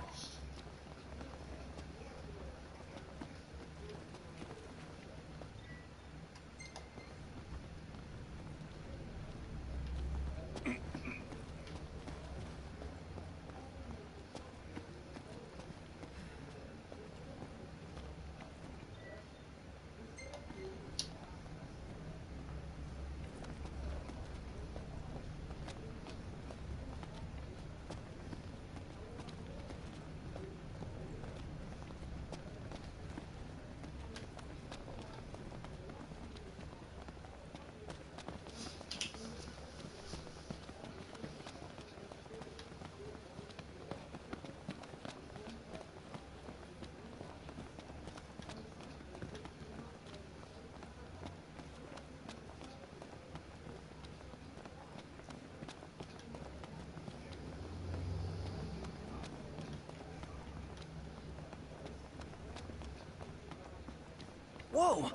Whoa!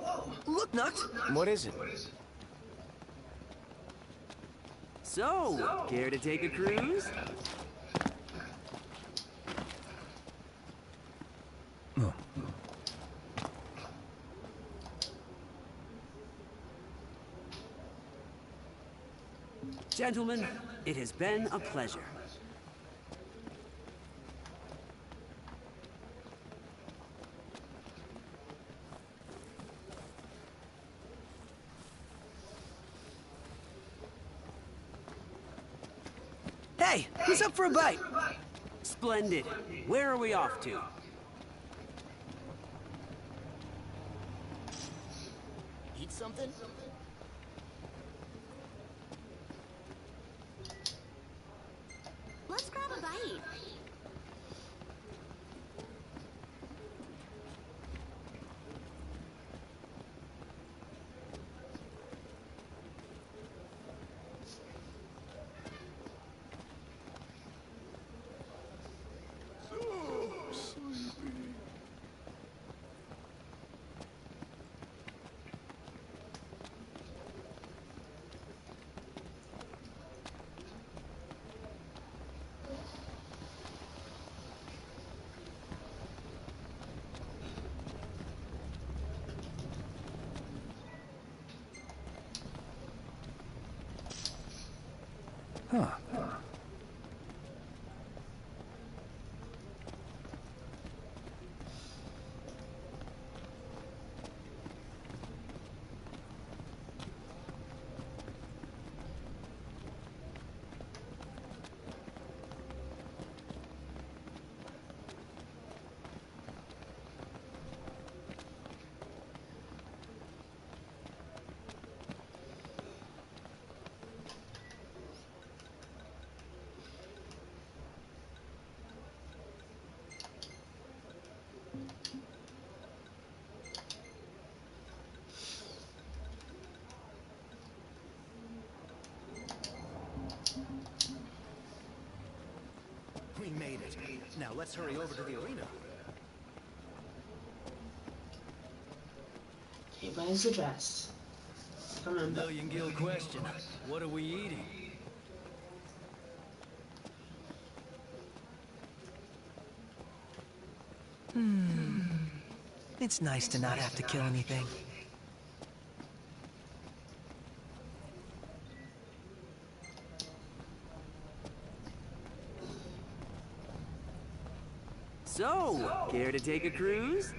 Look, Nux! What is it? So, care to take a cruise? Gentlemen, it has been a pleasure. Hey, who's up for a bite? Splendid. Where are we off to? Eat something? Let's grab a bite. We made it. Now let's hurry over to the arena. Okay, where's the dress? I can't remember. Million-gill question. What are we eating? It's nice to not have to kill anything. So, care to take a cruise?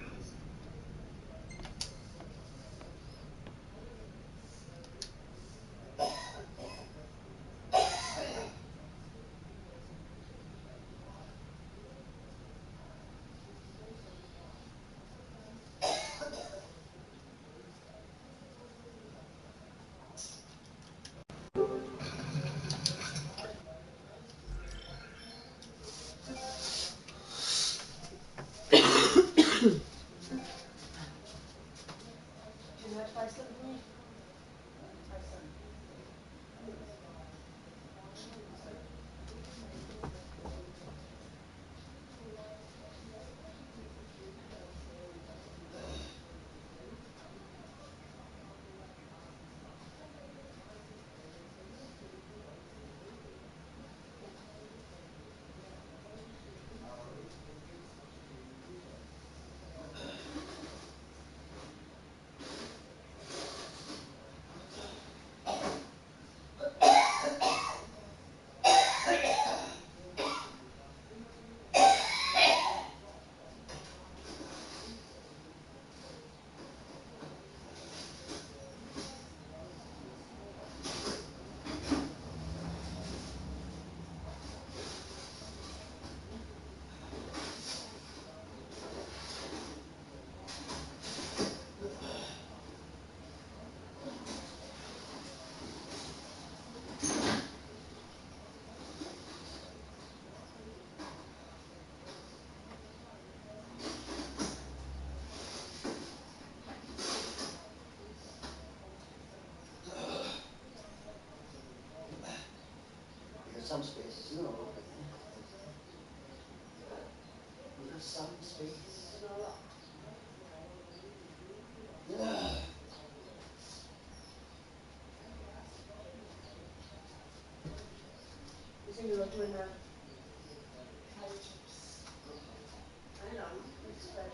There's some space, isn't there? A lot in there. There's some space, isn't there? A lot. You think about doing that? Carrot chips. I don't know. Mixed veg.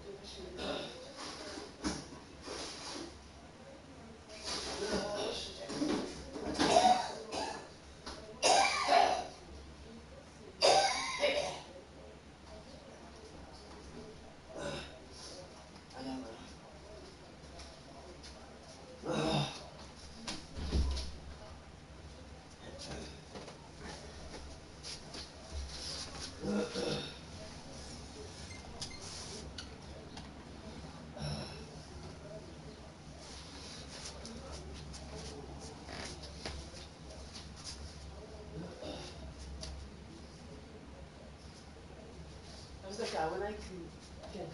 Do vegetable. How's the guy when I can get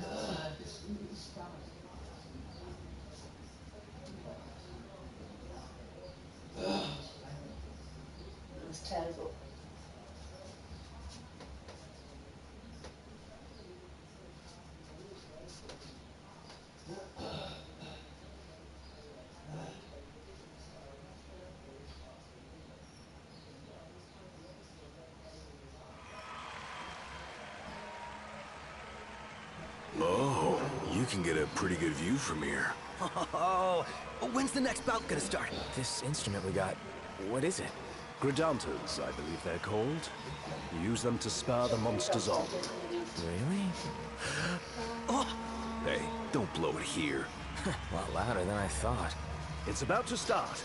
It was terrible. Oh, you can get a pretty good view from here. Oh, when's the next bout gonna start? This instrument we got, what is it? Gridantas, I believe they're called. You use them to spur the monsters on. Really? Hey, don't blow it here. A lot louder than I thought. It's about to start.